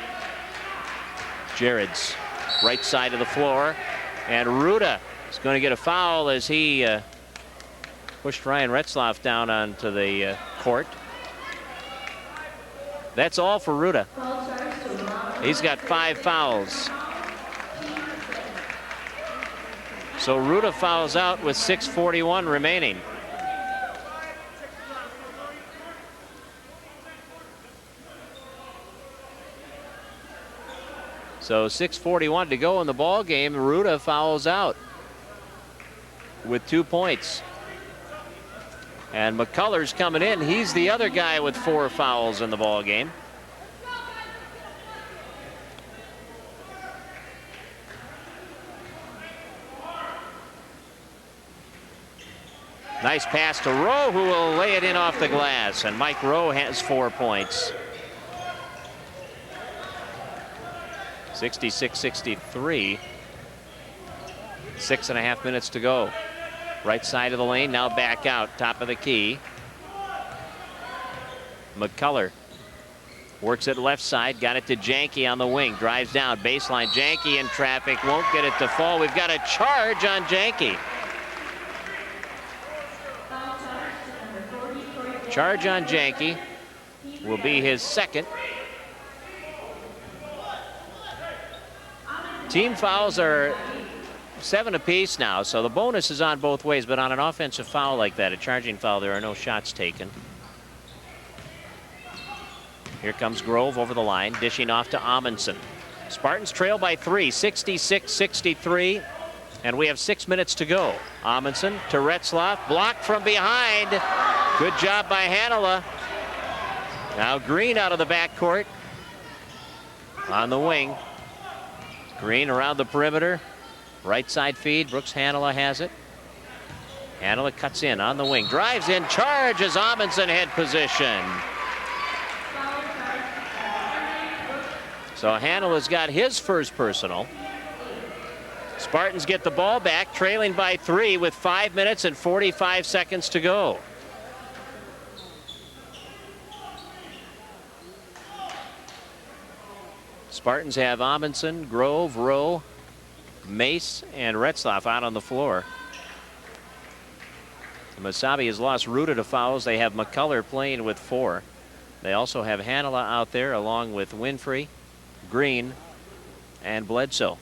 Jareds, right side of the floor. And Ruda is going to get a foul as he pushed Ryan Retzlaff down onto the court. That's all for Ruda. He's got 5 fouls. So Ruda fouls out with 6:41 remaining. So 6:41 to go in the ball game. Ruda fouls out with 2 points. And McCullers coming in. He's the other guy with 4 fouls in the ball game. Nice pass to Rowe, who will lay it in off the glass. And Mike Rowe has 4 points. 66-63. 6.5 minutes to go. Right side of the lane, now back out, top of the key. McCullough works it left side, got it to Janke on the wing, drives down, baseline, Janke in traffic, won't get it to fall. We've got a charge on Janke. Charge on Janke will be his second. Team fouls are 7 apiece now, so the bonus is on both ways, but on an offensive foul like that, a charging foul, there are no shots taken. Here comes Grove over the line, dishing off to Amundsen. Spartans trail by 3, 66-63, and we have 6 minutes to go. Amundsen to Retzlaff, blocked from behind. Good job by Hanela. Now Green out of the backcourt. On the wing. Green around the perimeter. Right side feed. Brooks Hanela has it. Hanela cuts in on the wing. Drives in. Charges Amundsen head position. So Hanela's got his first personal. Spartans get the ball back, trailing by 3 with 5 minutes and 45 seconds to go. Spartans have Amundsen, Grove, Rowe, Mace, and Retzlaff out on the floor. Mesabi has lost Ruda to fouls. They have McCullough playing with 4. They also have Hanela out there along with Winfrey, Green, and Bledsoe.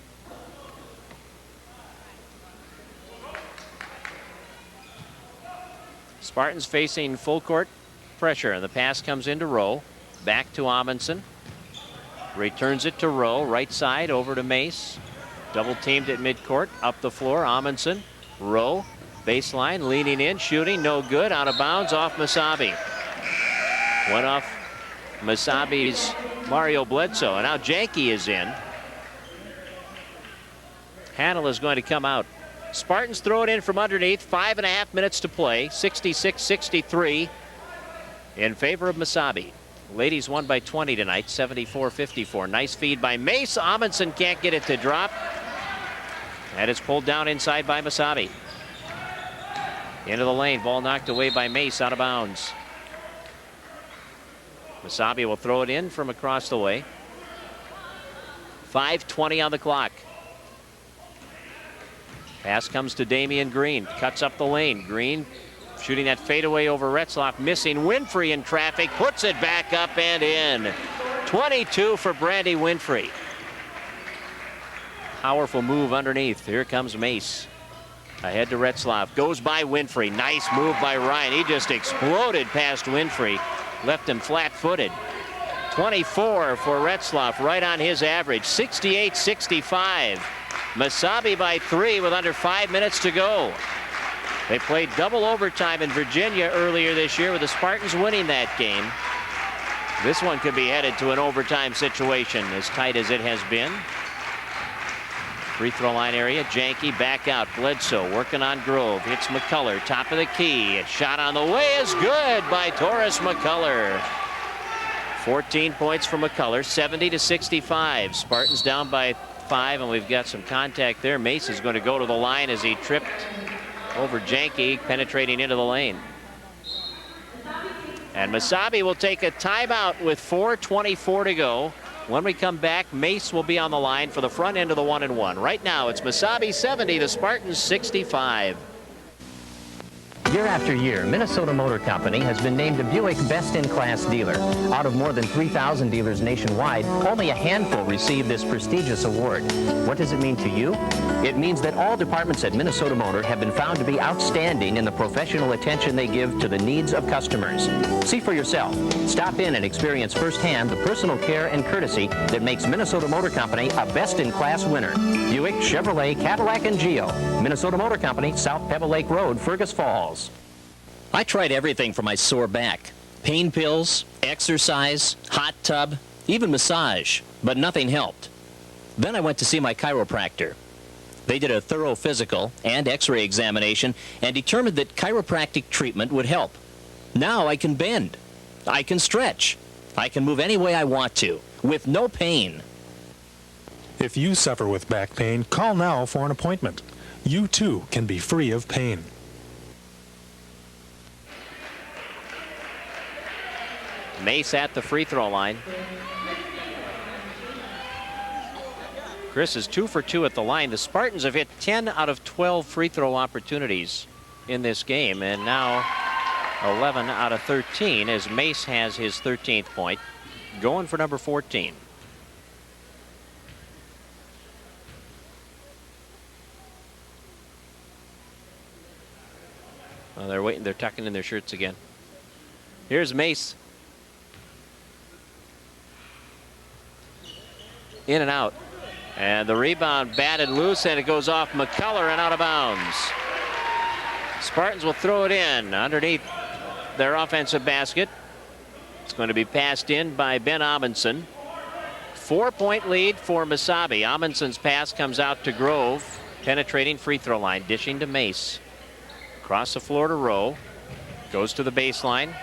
Spartans facing full court pressure, and the pass comes into Rowe. Back to Amundsen. Returns it to Rowe, right side over to Mace. Double teamed at midcourt, up the floor, Amundsen. Rowe, baseline, leaning in, shooting, no good, out of bounds, off Mesabi. Went off Mesabi's Mario Bledsoe, and now Janke is in. Hanel is going to come out. Spartans throw it in from underneath, 5.5 minutes to play, 66-63 in favor of Mesabi. Ladies won by 20 tonight, 74-54. Nice feed by Mace. Amundsen can't get it to drop. And it's pulled down inside by Mesabi. Into the lane, ball knocked away by Mace, out of bounds. Mesabi will throw it in from across the way. 5:20 on the clock. Pass comes to Damian Green, cuts up the lane. Green shooting that fadeaway over Retzlaff, missing Winfrey in traffic, puts it back up and in. 22 for Brandy Winfrey. Powerful move underneath. Here comes Mace. Ahead to Retzlaff, goes by Winfrey. Nice move by Ryan. He just exploded past Winfrey, left him flat-footed. 24 for Retzlaff, right on his average. 68-65. Mesabi by 3 with under 5 minutes to go. They played double overtime in Virginia earlier this year with the Spartans winning that game. This one could be headed to an overtime situation, as tight as it has been. Free throw line area, Janke back out. Bledsoe working on Grove. Hits McCullough, top of the key. A shot on the way is good by Taurus McCullough. 14 points for McCullough, 70-65. Spartans down by 5, and we've got some contact there. Mace is going to go to the line as he tripped over Janke, penetrating into the lane. And Mesabi will take a timeout with 4:24 to go. When we come back, Mace will be on the line for the front end of the 1-and-1. Right now, it's Mesabi 70, the Spartans 65. Year after year, Minnesota Motor Company has been named a Buick Best-in-Class dealer. Out of more than 3,000 dealers nationwide, only a handful receive this prestigious award. What does it mean to you? It means that all departments at Minnesota Motor have been found to be outstanding in the professional attention they give to the needs of customers. See for yourself. Stop in and experience firsthand the personal care and courtesy that makes Minnesota Motor Company a best-in-class winner. Buick, Chevrolet, Cadillac, and Geo. Minnesota Motor Company, South Pebble Lake Road, Fergus Falls. I tried everything for my sore back. Pain pills, exercise, hot tub, even massage, but nothing helped. Then I went to see my chiropractor. They did a thorough physical and x-ray examination and determined that chiropractic treatment would help. Now I can bend. I can stretch. I can move any way I want to, with no pain. If you suffer with back pain, call now for an appointment. You too can be free of pain. Mace at the free throw line. Chris is 2 for 2 at the line. The Spartans have hit 10 out of 12 free throw opportunities in this game, and now 11 out of 13 as Mace has his 13th point, going for number 14. Well, they're waiting. They're tucking in their shirts again. Here's Mace. In and out. And the rebound batted loose, and it goes off McCullough and out of bounds. Spartans will throw it in underneath their offensive basket. It's going to be passed in by Ben Amundsen. 4-point lead for Mesabi. Amundsen's pass comes out to Grove. Penetrating free throw line, dishing to Mace. Across the floor to Rowe. Goes to the baseline.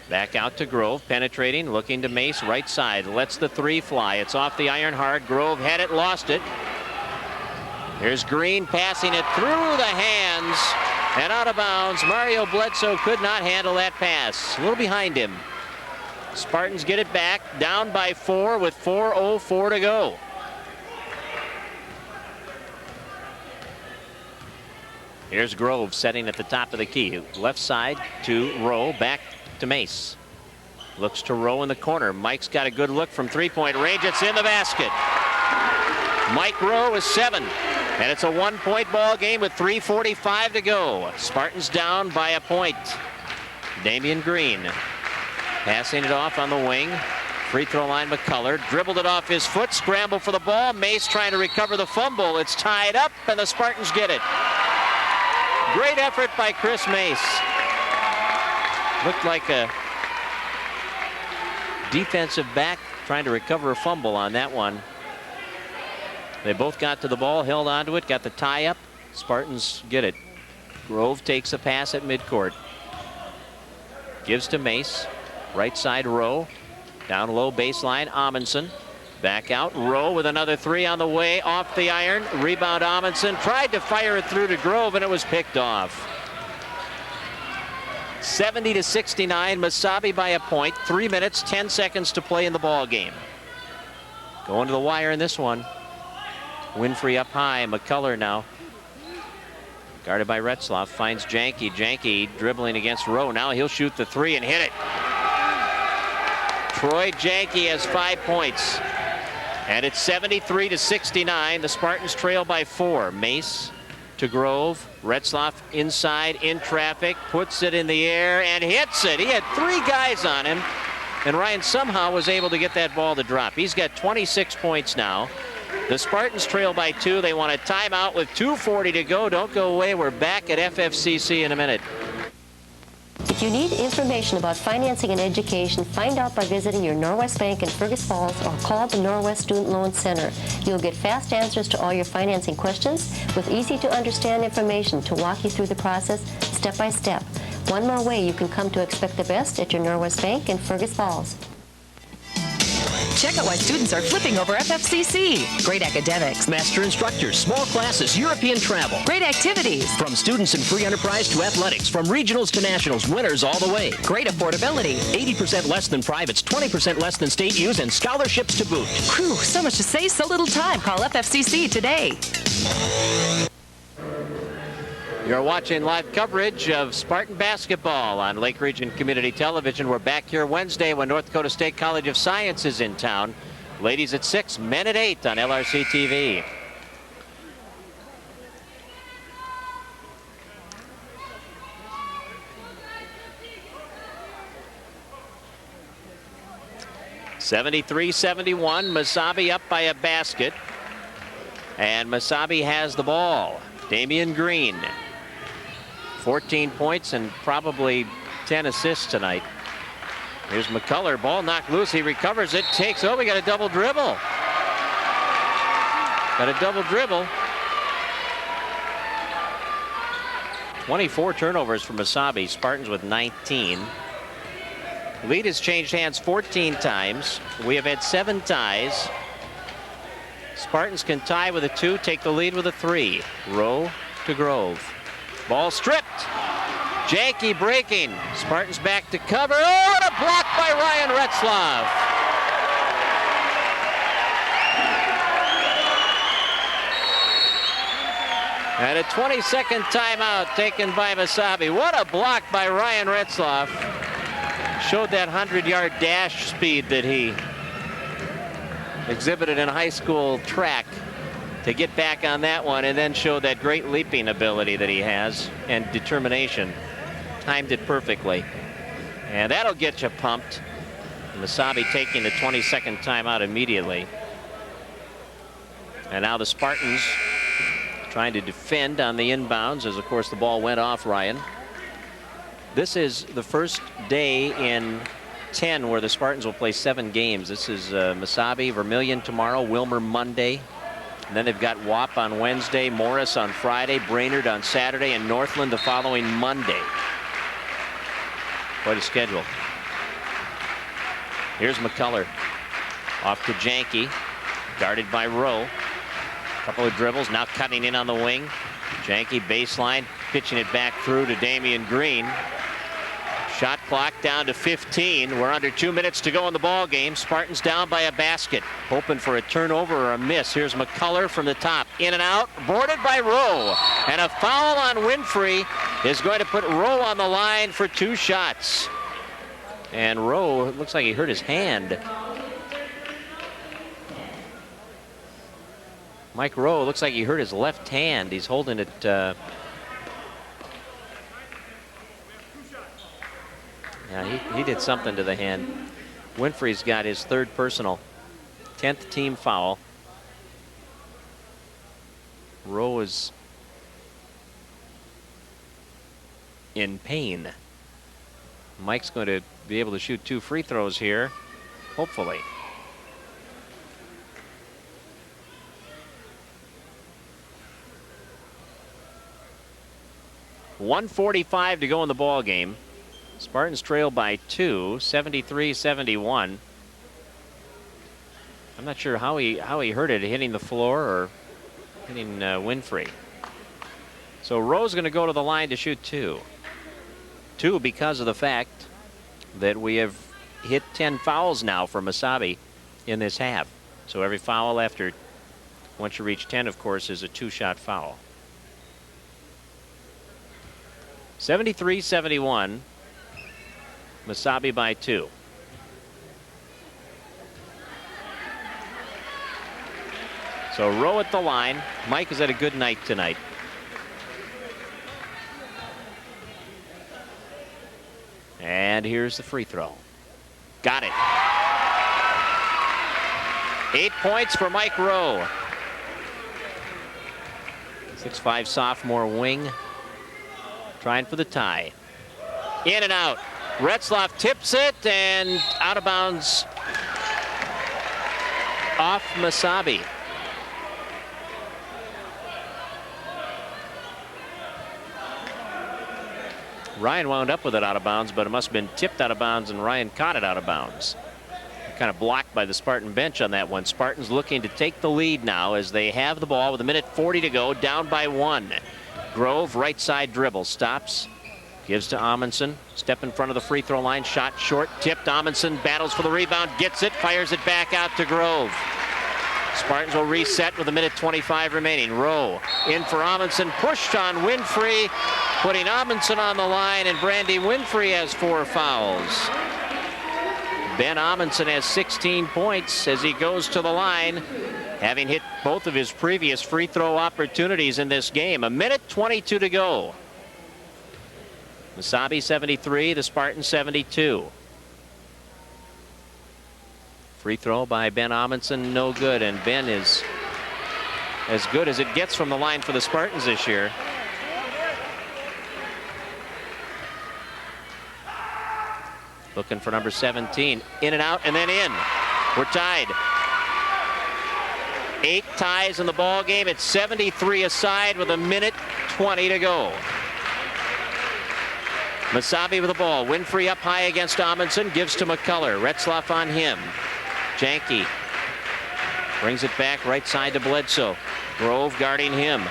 Back out to Grove, penetrating, looking to Mace, right side, lets the 3 fly. It's off the iron hard. Grove had it, lost it. Here's Green passing it through the hands and out of bounds. Mario Bledsoe could not handle that pass. A little behind him. Spartans get it back, down by 4 with 4:04 to go. Here's Grove setting at the top of the key. Left side to Rowe, back to Mace. Looks to Rowe in the corner. Mike's got a good look from 3-point range. It's in the basket. Mike Rowe is 7. And it's a 1-point ball game with 3:45 to go. Spartans down by a point. Damian Green passing it off on the wing. Free throw line, McCullough dribbled it off his foot, scramble for the ball. Mace trying to recover the fumble. It's tied up, and the Spartans get it. Great effort by Chris Mace. Looked like a defensive back trying to recover a fumble on that one. They both got to the ball, held onto it, got the tie up. Spartans get it. Grove takes a pass at midcourt. Gives to Mace. Right side Rowe. Down low baseline, Amundsen. Back out, Rowe with another three on the way, off the iron. Rebound, Amundsen tried to fire it through to Grove, and it was picked off. 70-69, Mesabi by a point. 3 minutes, 10 seconds to play in the ball game. Going to the wire in this one. Winfrey up high, McCullough now. Guarded by Retzlaff, finds Janke. Janke dribbling against Rowe. Now he'll shoot the three and hit it. Troy Janke has 5 points. And it's 73-69. The Spartans trail by 4. Mace to Grove. Retzlaff inside, in traffic, puts it in the air and hits it. He had 3 guys on him, and Ryan somehow was able to get that ball to drop. He's got 26 points now. The Spartans trail by 2. They want a timeout with 2:40 to go. Don't go away. We're back at FFCC in a minute. If you need information about financing and education, find out by visiting your Norwest Bank in Fergus Falls or call the Norwest Student Loan Center. You'll get fast answers to all your financing questions with easy-to-understand information to walk you through the process step by step. One more way you can come to expect the best at your Norwest Bank in Fergus Falls. Check out why students are flipping over FFCC. Great academics. Master instructors, small classes, European travel. Great activities. From students in free enterprise to athletics, from regionals to nationals, winners all the way. Great affordability. 80% less than privates, 20% less than state U's, and scholarships to boot. Whew, so much to say, so little time. Call FFCC today. You're watching live coverage of Spartan basketball on Lake Region Community Television. We're back here Wednesday when North Dakota State College of Science is in town. Ladies at 6, men at 8 on LRC TV. (73-71). Mesabi up by a basket. And Mesabi has the ball. Damian Green. 14 points and probably 10 assists tonight. Here's McCullough, ball knocked loose, he recovers it, takes, oh, we got a double dribble. Got a double dribble. 24 turnovers for Mesabi, Spartans with 19. Lead has changed hands 14 times. We have had 7 ties. Spartans can tie with a 2, take the lead with a 3. Rowe to Grove. Ball stripped. Janke breaking. Spartans back to cover. Oh, and a block by Ryan Retzlaff. And a 20-second timeout taken by Mesabi. What a block by Ryan Retzlaff. Showed that 100-yard dash speed that he exhibited in high school track to get back on that one, and then showed that great leaping ability that he has and determination. Timed it perfectly. And that'll get you pumped. Mesabi taking the 20-second timeout immediately. And now the Spartans trying to defend on the inbounds as, of course, the ball went off Ryan. This is the first day in 10 where the Spartans will play 7 games. This is Mesabi, Vermilion tomorrow, Wilmer Monday. And then they've got WAP on Wednesday, Morris on Friday, Brainerd on Saturday, and Northland the following Monday. Quite a schedule. Here's McCullough. Off to Janke. Guarded by Rowe. Couple of dribbles, now cutting in on the wing. Janke baseline, pitching it back through to Damian Green. Shot clock down to 15. We're under 2 minutes to go in the ball game. Spartans down by a basket, hoping for a turnover or a miss. Here's McCullough from the top, in and out, boarded by Rowe. And a foul on Winfrey is going to put Rowe on the line for 2 shots. And Rowe, it looks like he hurt his hand. Mike Rowe looks like he hurt his left hand. He's holding it. Yeah, he did something to the hand. Winfrey's got his 3rd personal. 10th team foul. Rowe is in pain. Mike's going to be able to shoot 2 free throws here, hopefully. .145 to go in the ball game. Spartans trail by 2, 73-71. I'm not sure how he hurt it, hitting the floor or hitting Winfrey. So Rowe's going to go to the line to shoot 2. 2 because of the fact that we have hit 10 fouls now for Mesabi in this half. So every foul after, once you reach 10, of course, is a 2-shot foul. 73-71. Mesabi by 2. So Rowe at the line. Mike has had a good night tonight. And here's the free throw. Got it. 8 points for Mike Rowe. 6'5" sophomore wing. Trying for the tie. In and out. Retzlaff tips it and out of bounds off Mesabi. Ryan wound up with it out of bounds, but it must have been tipped out of bounds, and Ryan caught it out of bounds. Kind of blocked by the Spartan bench on that one. Spartans looking to take the lead now as they have the ball with 1:40 to go, down by 1. Grove, right side dribble, stops, gives to Amundsen. Step in front of the free throw line, shot short, tipped. Amundsen battles for the rebound, gets it, fires it back out to Grove. Spartans will reset with 1:25 remaining. Rowe in for Amundsen, pushed on Winfrey, putting Amundsen on the line, and Brandy Winfrey has 4 fouls. Ben Amundsen has 16 points as he goes to the line, having hit both of his previous free throw opportunities in this game. 1:22 to go. Mesabi 73, the Spartans 72. Free throw by Ben Amundsen, no good, and Ben is as good as it gets from the line for the Spartans this year. Looking for number 17. In and out, and then in. We're tied. 8 ties in the ball game. It's 73 aside with 1:20 to go. Mesabi with the ball. Winfrey up high against Amundsen. Gives to McCullough. Retzlaff on him. Janke brings it back right side to Bledsoe. Grove guarding him.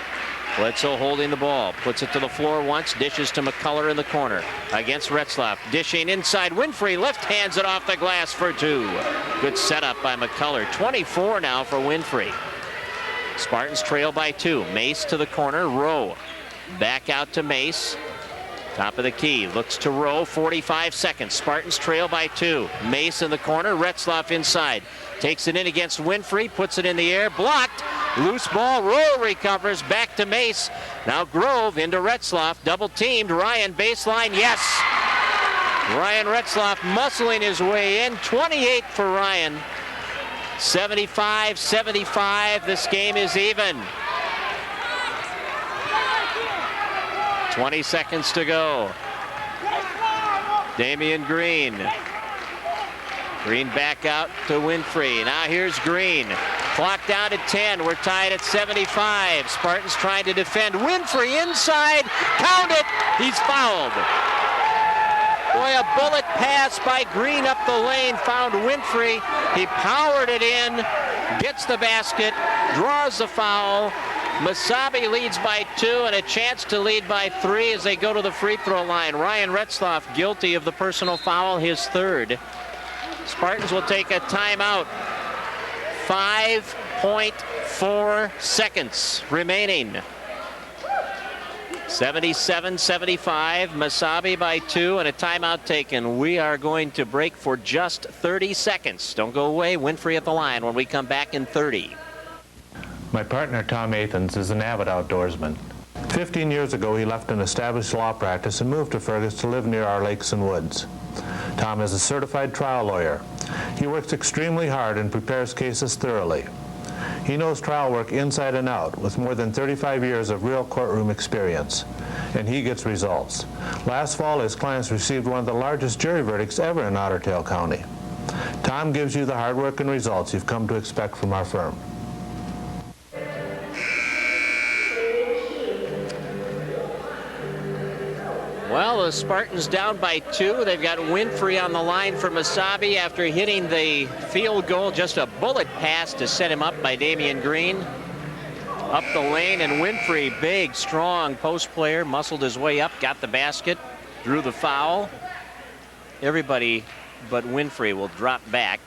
Bledsoe holding the ball. Puts it to the floor once. Dishes to McCullough in the corner. Against Retzlaff. Dishing inside. Winfrey left hands it off the glass for 2. Good setup by McCullough. 24 now for Winfrey. Spartans trail by 2. Mace to the corner. Rowe back out to Mace. Top of the key. Looks to Rowe. 45 seconds. Spartans trail by 2. Mace in the corner. Retzlaff inside. Takes it in against Winfrey. Puts it in the air. Blocked. Loose ball. Rowe recovers. Back to Mace. Now Grove into Retzlaff. Double teamed. Ryan baseline. Yes. Ryan Retzlaff muscling his way in. 28 for Ryan. 75-75. This game is even. 20 seconds to go. Damian Green. Green back out to Winfrey. Now here's Green. Clock down to 10. We're tied at 75. Spartans trying to defend. Winfrey inside. Count it. He's fouled. Boy, a bullet pass by Green up the lane. Found Winfrey. He powered it in. Gets the basket. Draws the foul. Mesabi leads by 2 and a chance to lead by 3 as they go to the free throw line. Ryan Retzlaff guilty of the personal foul, his 3rd. Spartans will take a timeout. 5.4 seconds remaining. 77-75. Mesabi by 2 and a timeout taken. We are going to break for just 30 seconds. Don't go away. Winfrey at the line when we come back in 30. My partner, Tom Athens, is an avid outdoorsman. 15 years ago, he left an established law practice and moved to Fergus to live near our lakes and woods. Tom is a certified trial lawyer. He works extremely hard and prepares cases thoroughly. He knows trial work inside and out with more than 35 years of real courtroom experience, and he gets results. Last fall, his clients received one of the largest jury verdicts ever in Otter Tail County. Tom gives you the hard work and results you've come to expect from our firm. Well, the Spartans down by 2. They've got Winfrey on the line for Mesabi after hitting the field goal. Just a bullet pass to set him up by Damian Green. Up the lane, and Winfrey, big, strong post player, muscled his way up, got the basket, drew the foul. Everybody but Winfrey will drop back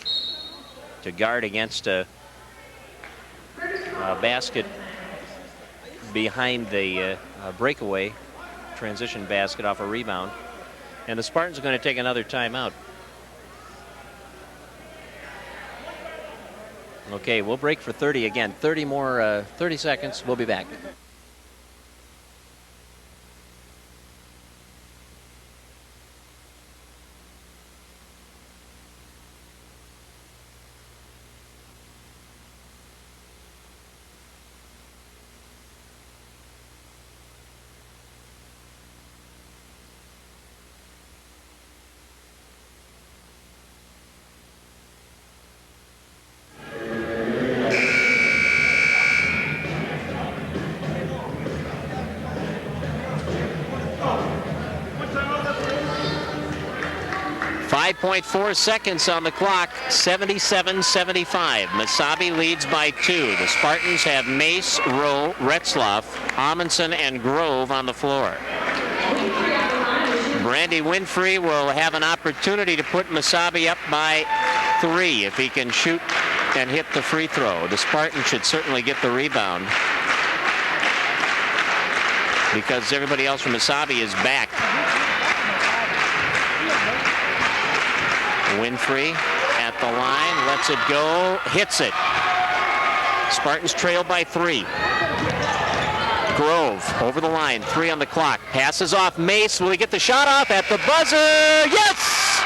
to guard against a basket behind the breakaway transition basket off a rebound. And the Spartans are going to take another timeout. Okay, we'll break for 30 again. 30 seconds. We'll be back. .4 seconds on the clock, 77-75. Mesabi leads by 2. The Spartans have Mace, Rowe, Retzlaff, Amundsen, and Grove on the floor. Brandy Winfrey will have an opportunity to put Mesabi up by 3 if he can shoot and hit the free throw. The Spartans should certainly get the rebound because everybody else from Mesabi is back. Winfrey at the line, lets it go, hits it. Spartans trail by 3. Grove over the line, 3 on the clock. Passes off Mace. Will he get the shot off at the buzzer? Yes!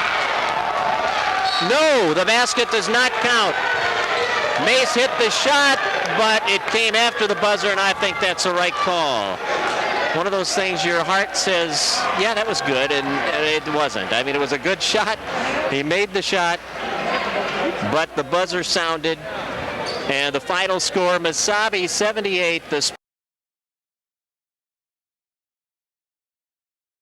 No, the basket does not count. Mace hit the shot, but it came after the buzzer, and I think that's the right call. One of those things your heart says, yeah, that was good, and it wasn't. I mean, it was a good shot. He made the shot, but the buzzer sounded, and the final score, Mesabi 78, the